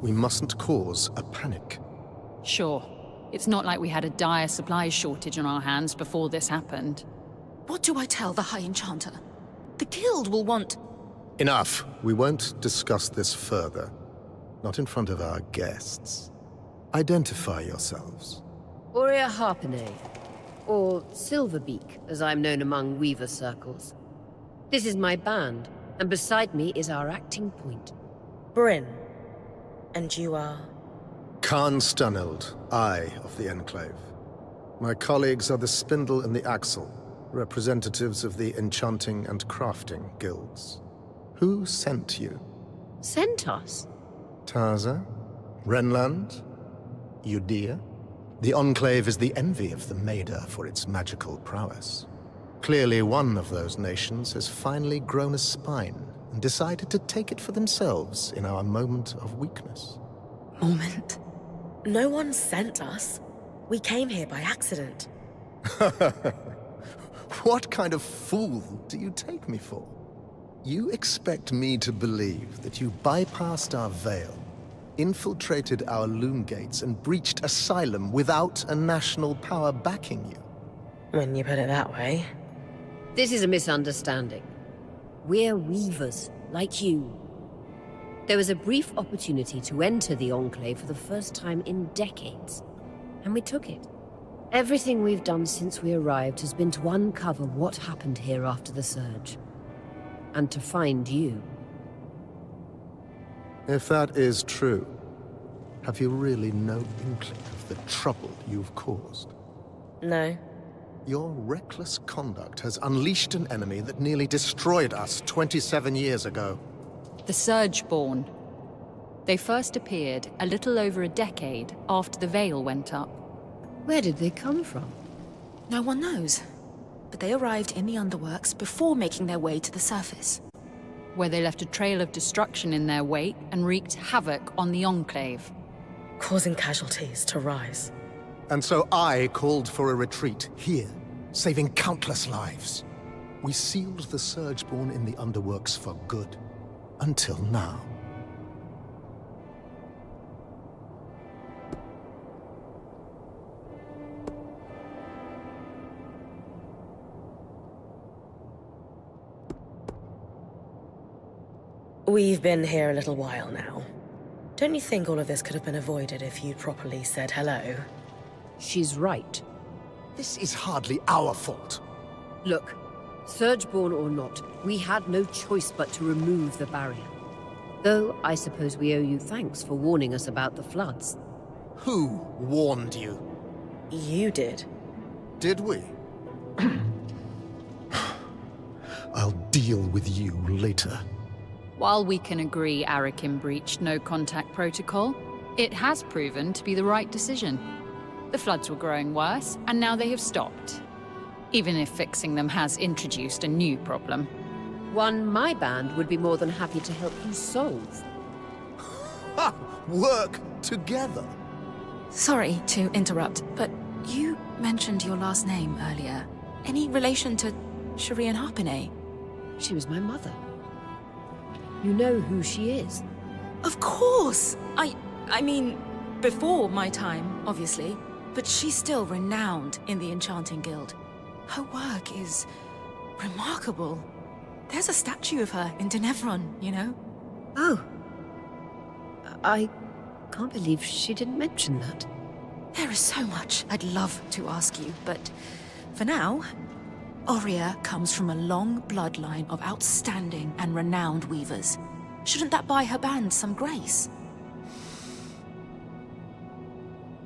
We mustn't cause a panic. Sure. It's not like we had a dire supplies shortage on our hands before this happened. What do I tell the High Enchanter? The Guild will want... Enough. We won't discuss this further. Not in front of our guests. Identify yourselves. Aurea Harpenay, or Silverbeak, as I'm known among Weaver circles. This is my band, and beside me is our acting point. Brynn. And you are? Khan Stunild, Eye of the Enclave. My colleagues are the Spindle and the Axle, representatives of the Enchanting and Crafting Guilds. Who sent you? Sent us? Taza? Renland? Udea? The Enclave is the envy of the Maida for its magical prowess. Clearly one of those nations has finally grown a spine and decided to take it for themselves in our moment of weakness. Moment? No one sent us. We came here by accident. What kind of fool do you take me for? You expect me to believe that you bypassed our veil, infiltrated our loom gates, and breached Asylum without a national power backing you? When you put it that way. This is a misunderstanding. We're Weavers, like you. There was a brief opportunity to enter the Enclave for the first time in decades, and we took it. Everything we've done since we arrived has been to uncover what happened here after the Surge. And to find you. If that is true, have you really no inkling of the trouble you've caused? No. Your reckless conduct has unleashed an enemy that nearly destroyed us 27 years ago. The Surgeborn. They first appeared a little over a decade after the Veil went up. Where did they come from? No one knows. But they arrived in the Underworks before making their way to the surface. Where they left a trail of destruction in their wake and wreaked havoc on the Enclave. Causing casualties to rise. And so I called for a retreat here, saving countless lives. We sealed the Surgeborn in the Underworks for good. Until now. We've been here a little while now. Don't you think all of this could have been avoided if you'd properly said hello? She's right. This is hardly our fault. Look, Surgeborn or not, we had no choice but to remove the barrier. Though, I suppose we owe you thanks for warning us about the floods. Who warned you? You did. Did we? I'll deal with you later. While we can agree Arakin breached no contact protocol, it has proven to be the right decision. The floods were growing worse, and now they have stopped. Even if fixing them has introduced a new problem. One my band would be more than happy to help you solve. Ha! Work together! Sorry to interrupt, but you mentioned your last name earlier. Any relation to Shireen Harpenay? She was my mother. You know who she is? Of course! I mean, before my time, obviously. But she's still renowned in the Enchanting Guild. Her work is remarkable. There's a statue of her in Denevron, you know? Oh. I can't believe she didn't mention that. There is so much I'd love to ask you, but for now, Aurea comes from a long bloodline of outstanding and renowned weavers. Shouldn't that buy her band some grace?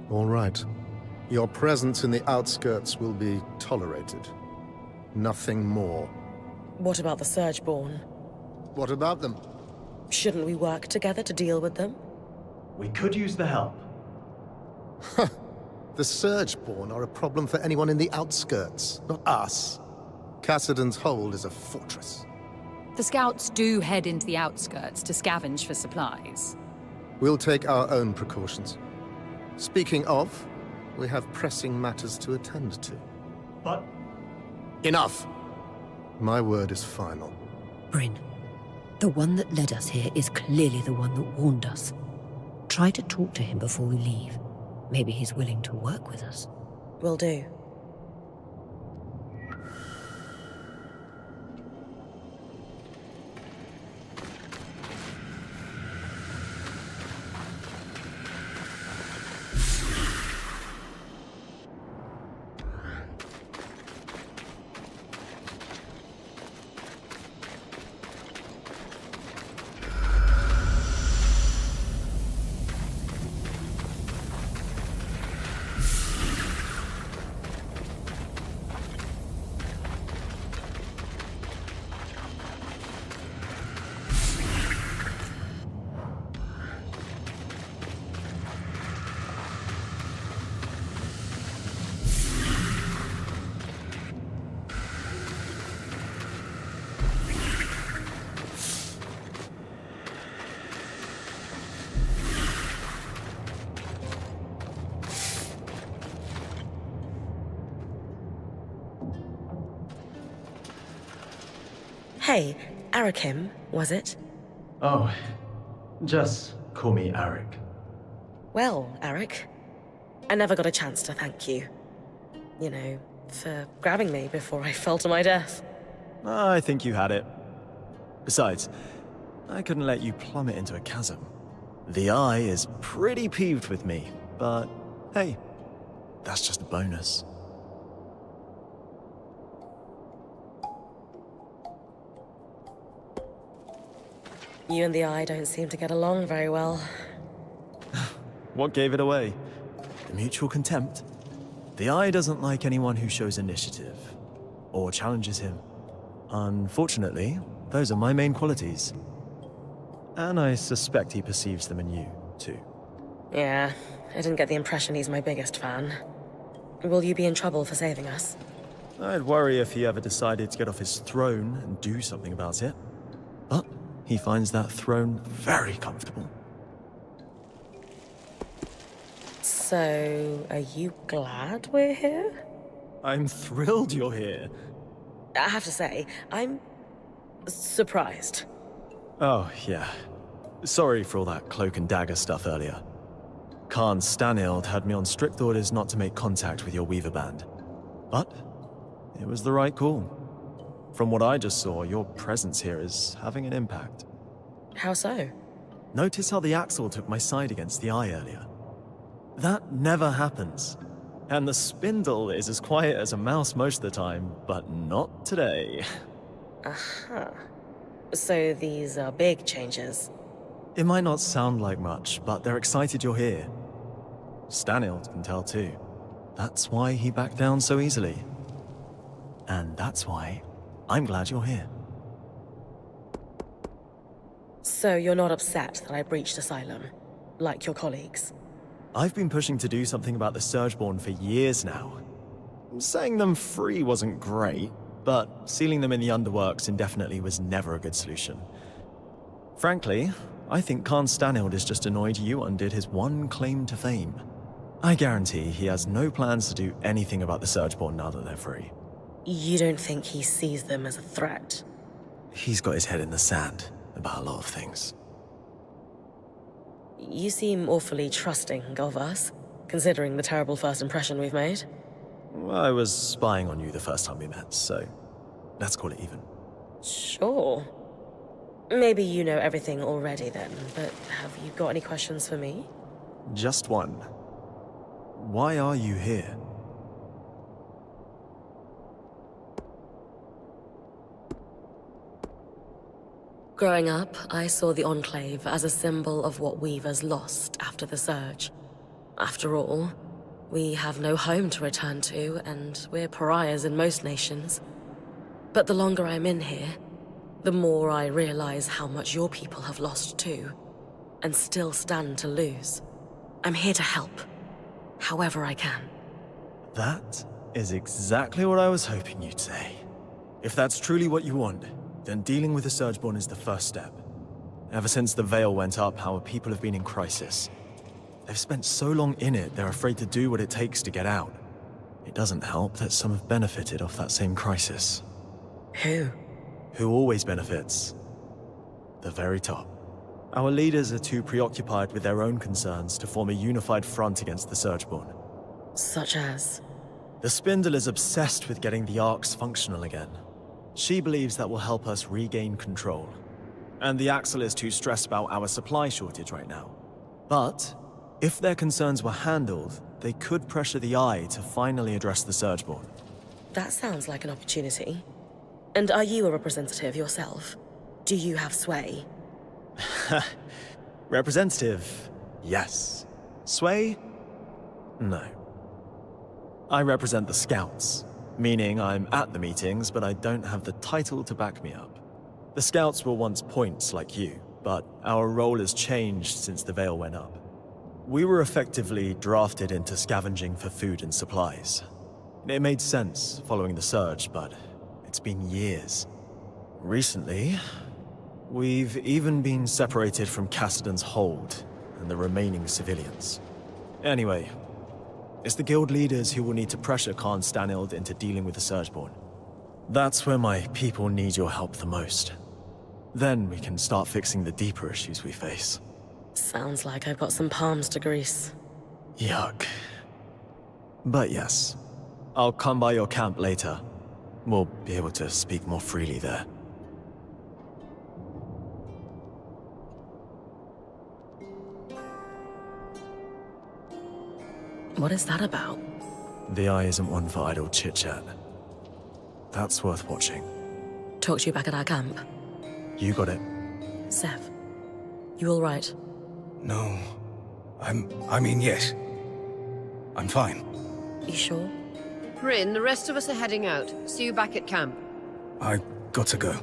All right. Your presence in the outskirts will be tolerated. Nothing more. What about the Surgeborn? What about them? Shouldn't we work together to deal with them? We could use the help. The Surgeborn are a problem for anyone in the outskirts, not us. Cassidon's Hold is a fortress. The scouts do head into the outskirts to scavenge for supplies. We'll take our own precautions. Speaking of, we have pressing matters to attend to. But... Enough! My word is final. Brynn, the one that led us here is clearly the one that warned us. try to talk to him before we leave. Maybe he's willing to work with us. Will do. Hey, Arakim, was it? Oh, just call me Arik. Well, Arik, I never got a chance to thank you. You know, for grabbing me before I fell to my death. I think you had it. Besides, I couldn't let you plummet into a chasm. The Eye is pretty peeved with me, but hey, that's just a bonus. You and the Eye don't seem to get along very well. What gave it away? The mutual contempt? The Eye doesn't like anyone who shows initiative or challenges him. Unfortunately, those are my main qualities. And I suspect he perceives them in you, too. Yeah, I didn't get the impression he's my biggest fan. Will you be in trouble for saving us? I'd worry if he ever decided to get off his throne and do something about it. But he finds that throne very comfortable. So, are you glad we're here? I'm thrilled you're here. I have to say, I'm surprised. Oh, yeah. Sorry for all that cloak and dagger stuff earlier. Khan Stanild had me on strict orders not to make contact with your Weaver band. But it was the right call. From what I just saw, your presence here is having an impact. How so? Notice how the Axle took my side against the Eye earlier. That never happens. And the Spindle is as quiet as a mouse most of the time, but not today. Aha. So these are big changes. It might not sound like much, but they're excited you're here. Stanild can tell too. That's why he backed down so easily. And that's why I'm glad you're here. So you're not upset that I breached Asylum, like your colleagues? I've been pushing to do something about the Surgeborn for years now. Setting them free wasn't great, but sealing them in the underworks indefinitely was never a good solution. Frankly, I think Khan Stanild is just annoyed you undid his one claim to fame. I guarantee he has no plans to do anything about the Surgeborn now that they're free. You don't think he sees them as a threat? He's got his head in the sand about a lot of things. You seem awfully trusting of us, considering the terrible first impression we've made. I was spying on you the first time we met, so let's call it even. Sure. Maybe you know everything already then, but have you got any questions for me? Just one. Why are you here? Growing up, I saw the Enclave as a symbol of what Weavers lost after the Surge. After all, we have no home to return to, and we're pariahs in most nations. But the longer I'm in here, the more I realize how much your people have lost too, and still stand to lose. I'm here to help, however I can. That is exactly what I was hoping you'd say. If that's truly what you want, then dealing with the Surgeborn is the first step. Ever since the Veil went up, our people have been in crisis. They've spent so long in it, they're afraid to do what it takes to get out. It doesn't help that some have benefited off that same crisis. Who? Who always benefits? The very top. Our leaders are too preoccupied with their own concerns to form a unified front against the Surgeborn. Such as? The Spindle is obsessed with getting the Arcs functional again. She believes that will help us regain control. And the Axle is too stressed about our supply shortage right now. But, if their concerns were handled, they could pressure the Eye to finally address the Surgeborn. That sounds like an opportunity. And are you a representative yourself? Do you have sway? Representative, yes. Sway? No. I represent the Scouts, meaning I'm at the meetings, but I don't have the title to back me up. The Scouts were once points like you, but our role has changed since the Veil went up. We were effectively drafted into scavenging for food and supplies. It made sense following the Surge, but it's been years. Recently, we've even been separated from Cassidon's hold and the remaining civilians. Anyway, it's the guild leaders who will need to pressure Khan Stanild into dealing with the Surgeborn. That's where my people need your help the most. Then we can start fixing the deeper issues we face. Sounds like I've got some palms to grease. Yuck. But yes, I'll come by your camp later. We'll be able to speak more freely there. What is that about? The Eye isn't one for idle chit-chat. That's worth watching. Talk to you back at our camp. You got it. Sev, you all right? No. I mean, yes. I'm fine. You sure? Brynn, the rest of us are heading out. See you back at camp. I got to go.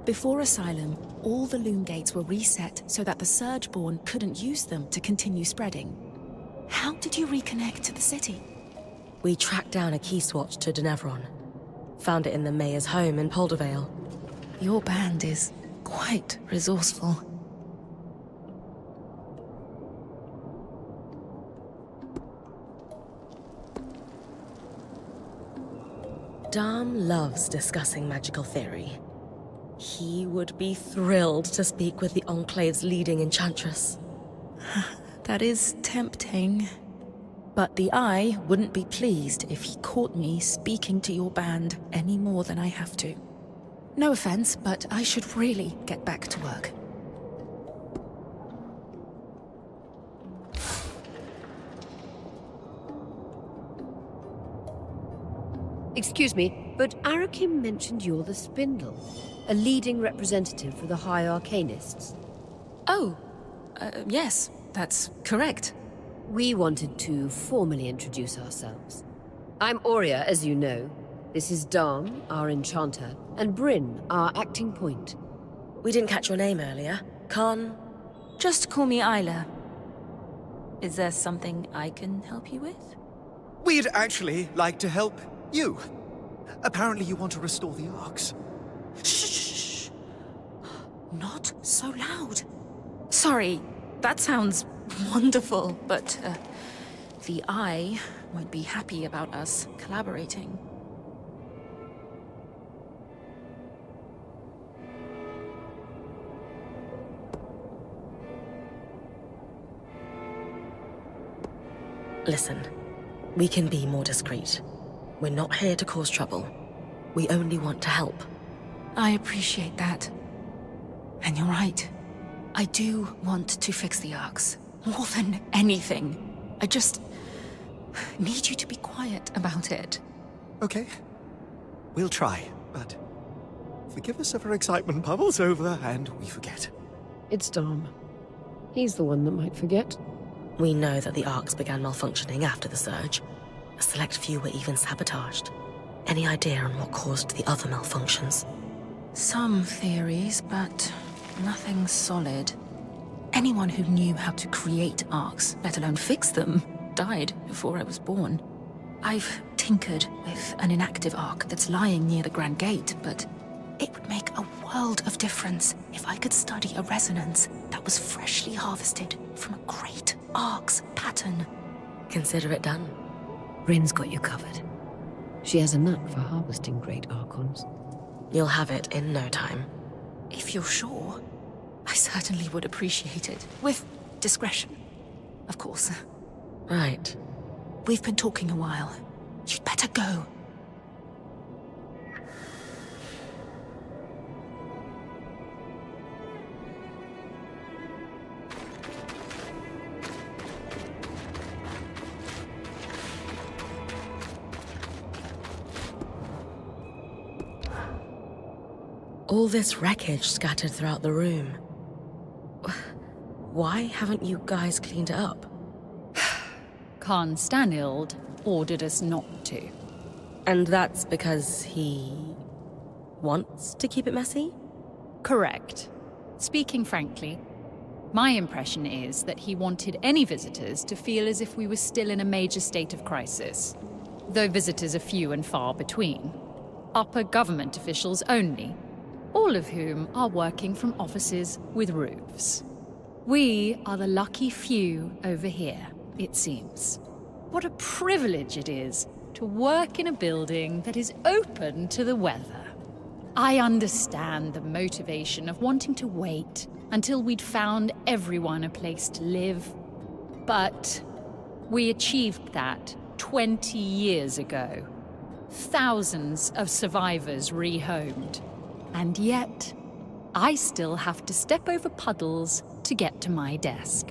Before Asylum, all the loom gates were reset so that the Surgeborn couldn't use them to continue spreading. How did you reconnect to the city? We tracked down a key swatch to Denevron. Found it in the mayor's home in Poldervale. Your band is quite resourceful. Dam loves discussing magical theory. He would be thrilled to speak with the Enclave's leading enchantress. That is tempting. But the Eye wouldn't be pleased if he caught me speaking to your band any more than I have to. No offense, but I should really get back to work. Excuse me, but Arakim mentioned you're the Spindle, a leading representative for the High Arcanists. Oh, yes, that's correct. We wanted to formally introduce ourselves. I'm Aurea, as you know. This is Dam, our enchanter, and Brynn, our acting point. We didn't catch your name earlier. Khan? Just call me Isla. Is there something I can help you with? We'd actually like to help you. Apparently you want to restore the Arcs. Shh! Not so loud. Sorry, that sounds wonderful, but the Eye won't be happy about us collaborating. Listen, we can be more discreet. We're not here to cause trouble. We only want to help. I appreciate that. And you're right. I do want to fix the Arcs. More than anything. I just need you to be quiet about it. Okay. We'll try, but forgive us if our excitement bubbles over and we forget. It's Dam. He's the one that might forget. We know that the Arcs began malfunctioning after the Surge. A select few were even sabotaged. Any idea on what caused the other malfunctions? Some theories, but nothing solid. Anyone who knew how to create Arcs, let alone fix them, died before I was born. I've tinkered with an inactive Arc that's lying near the Grand Gate, but It would make a world of difference if I could study a resonance that was freshly harvested from a great arc's pattern. Consider it done. Brynn's got you covered. She has a knack for harvesting great archons. You'll have it in no time. If you're sure, I certainly would appreciate it. With discretion, of course. Right. We've been talking a while. You'd better go. All this wreckage scattered throughout the room. Why haven't you guys cleaned it up? Khan Stanild ordered us not to. And that's because he wants to keep it messy? Correct. Speaking frankly, my impression is that he wanted any visitors to feel as if we were still in a major state of crisis. Though visitors are few and far between. Upper government officials only, all of whom are working from offices with roofs. We are the lucky few over here, it seems. What a privilege it is to work in a building that is open to the weather. I understand the motivation of wanting to wait until we'd found everyone a place to live. But we achieved that 20 years ago. Thousands of survivors rehomed. And yet, I still have to step over puddles to get to my desk.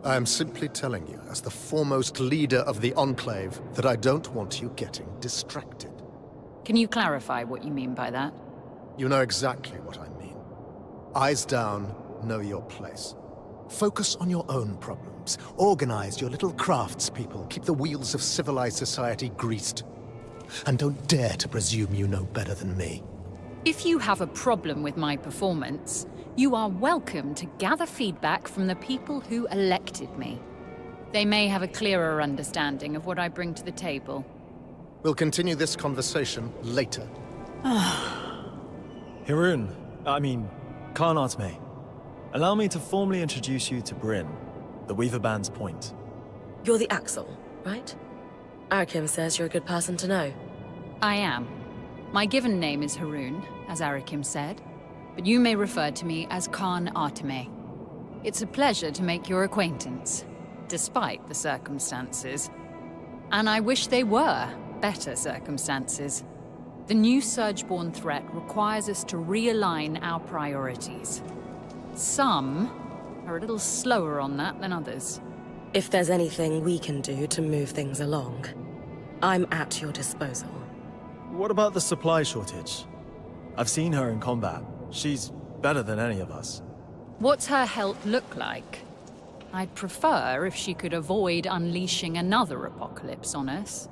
I am simply telling you, as the foremost leader of the Enclave, that I don't want you getting distracted. Can you clarify what you mean by that? You know exactly what I mean. Eyes down, know your place. Focus on your own problems. Organize your little craftspeople. Keep the wheels of civilized society greased. And don't dare to presume you know better than me. If you have a problem with my performance, you are welcome to gather feedback from the people who elected me. They may have a clearer understanding of what I bring to the table. We'll continue this conversation later. Khan Artme. Allow me to formally introduce you to Brynn, the Weaver Band's point. You're the Axel, right? Arakim says you're a good person to know. I am. My given name is Haroon, as Arakim said, but you may refer to me as Khan Artme. It's a pleasure to make your acquaintance, despite the circumstances. And I wish they were better circumstances. The new Surgeborn threat requires us to realign our priorities. Some are a little slower on that than others. If there's anything we can do to move things along, I'm at your disposal. What about the supply shortage? I've seen her in combat. She's better than any of us. What's her help look like? I'd prefer if she could avoid unleashing another apocalypse on us.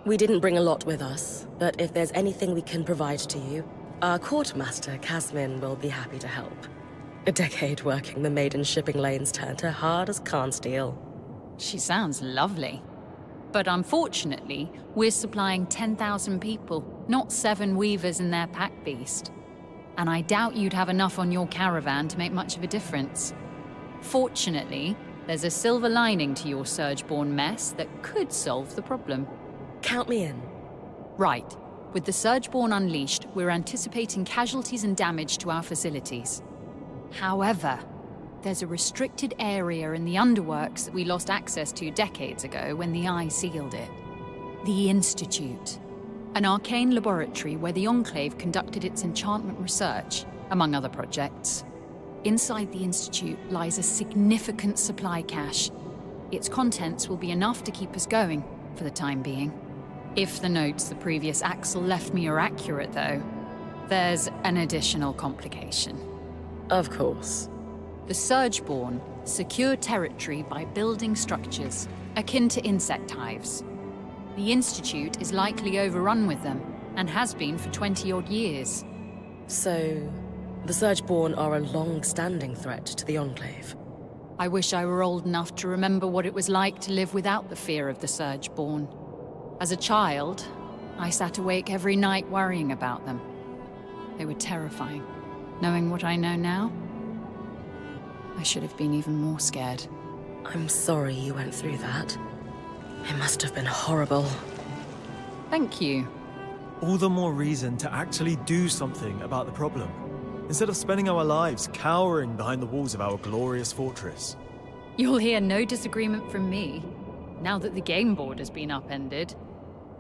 We didn't bring a lot with us, but if there's anything we can provide to you, our quartermaster, Casmin, will be happy to help. A decade working the maiden shipping lanes turned her hard as Khan steel. She sounds lovely. But unfortunately, we're supplying 10,000 people, not 7 weavers and their pack beast. And I doubt you'd have enough on your caravan to make much of a difference. Fortunately, there's a silver lining to your Surgeborn mess that could solve the problem. Count me in. Right. With the Surgeborn unleashed, we're anticipating casualties and damage to our facilities. However, there's a restricted area in the underworks that we lost access to decades ago when the Eye sealed it. The Institute. An arcane laboratory where the Enclave conducted its enchantment research, among other projects. Inside the Institute lies a significant supply cache. Its contents will be enough to keep us going, for the time being. If the notes the previous Axel left me are accurate, though, there's an additional complication. Of course. The Surgeborn secure territory by building structures, akin to insect hives. The Institute is likely overrun with them, and has been for 20-odd years. So, the Surgeborn are a long-standing threat to the Enclave. I wish I were old enough to remember what it was like to live without the fear of the Surgeborn. As a child, I sat awake every night worrying about them. They were terrifying. Knowing what I know now, I should have been even more scared. I'm sorry you went through that. It must have been horrible. Thank you. All the more reason to actually do something about the problem, instead of spending our lives cowering behind the walls of our glorious fortress. You'll hear no disagreement from me, now that the game board has been upended.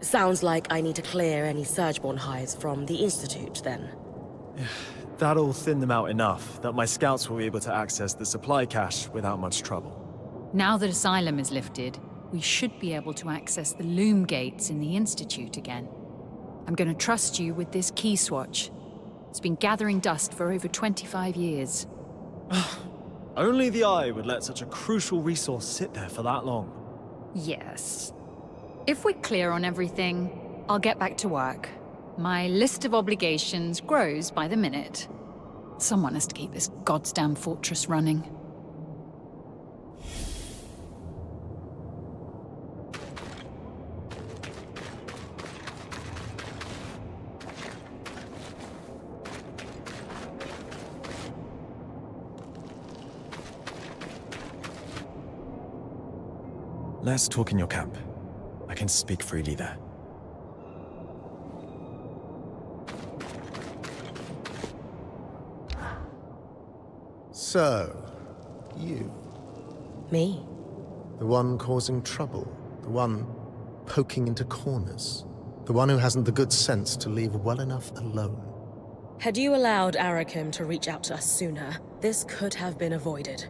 Sounds like I need to clear any Surgeborn hives from the Institute, then. That'll thin them out enough that my scouts will be able to access the supply cache without much trouble. Now that Asylum is lifted, we should be able to access the loom gates in the Institute again. I'm going to trust you with this key swatch. It's been gathering dust for over 25 years. Only the Eye would let such a crucial resource sit there for that long. Yes. If we're clear on everything, I'll get back to work. My list of obligations grows by the minute. Someone has to keep this goddamn fortress running. Let's talk in your camp. I can speak freely there. So, you. Me? The one causing trouble. The one poking into corners. The one who hasn't the good sense to leave well enough alone. Had you allowed Arakim to reach out to us sooner, this could have been avoided.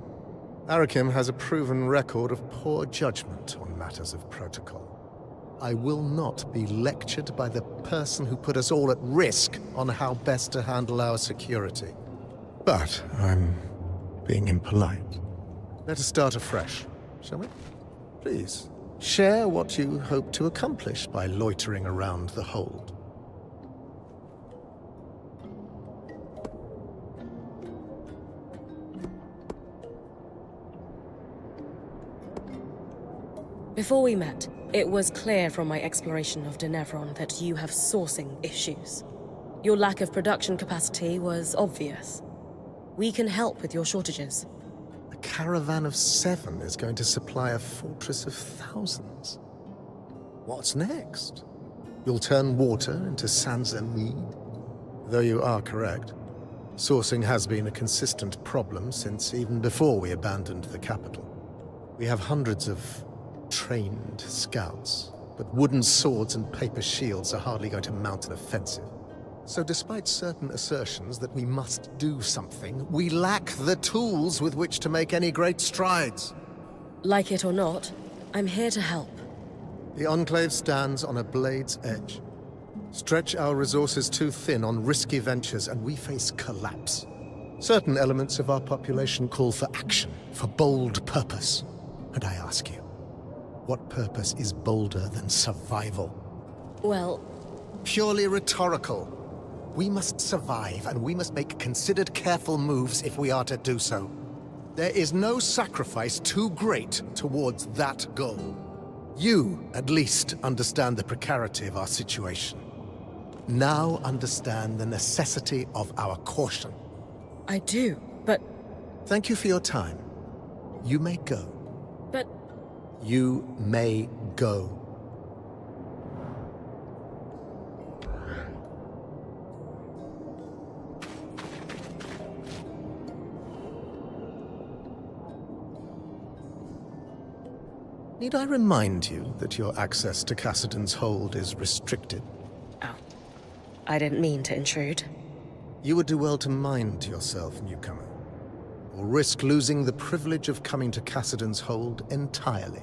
Arakim has a proven record of poor judgment on matters of protocol. I will not be lectured by the person who put us all at risk on how best to handle our security. But I'm being impolite. Let us start afresh, shall we? Please, share what you hope to accomplish by loitering around the hold. Before we met, it was clear from my exploration of Denevron that you have sourcing issues. Your lack of production capacity was obvious. We can help with your shortages. A caravan of 7 is going to supply a fortress of thousands. What's next? You'll turn water into Sansa mead? Though you are correct, sourcing has been a consistent problem since even before we abandoned the capital. We have hundreds of trained scouts, but wooden swords and paper shields are hardly going to mount an offensive. So despite certain assertions that we must do something, we lack the tools with which to make any great strides. Like it or not, I'm here to help. The Enclave stands on a blade's edge. Stretch our resources too thin on risky ventures and we face collapse. Certain elements of our population call for action, for bold purpose. And I ask you, what purpose is bolder than survival? Well, purely rhetorical. We must survive, and we must make considered, careful moves if we are to do so. There is no sacrifice too great towards that goal. You, at least, understand the precarity of our situation. Now understand the necessity of our caution. I do, but... Thank you for your time. You may go. But... You may go. Need I remind you that your access to Cassidon's hold is restricted? Oh. I didn't mean to intrude. You would do well to mind yourself, newcomer, or risk losing the privilege of coming to Cassidon's hold entirely.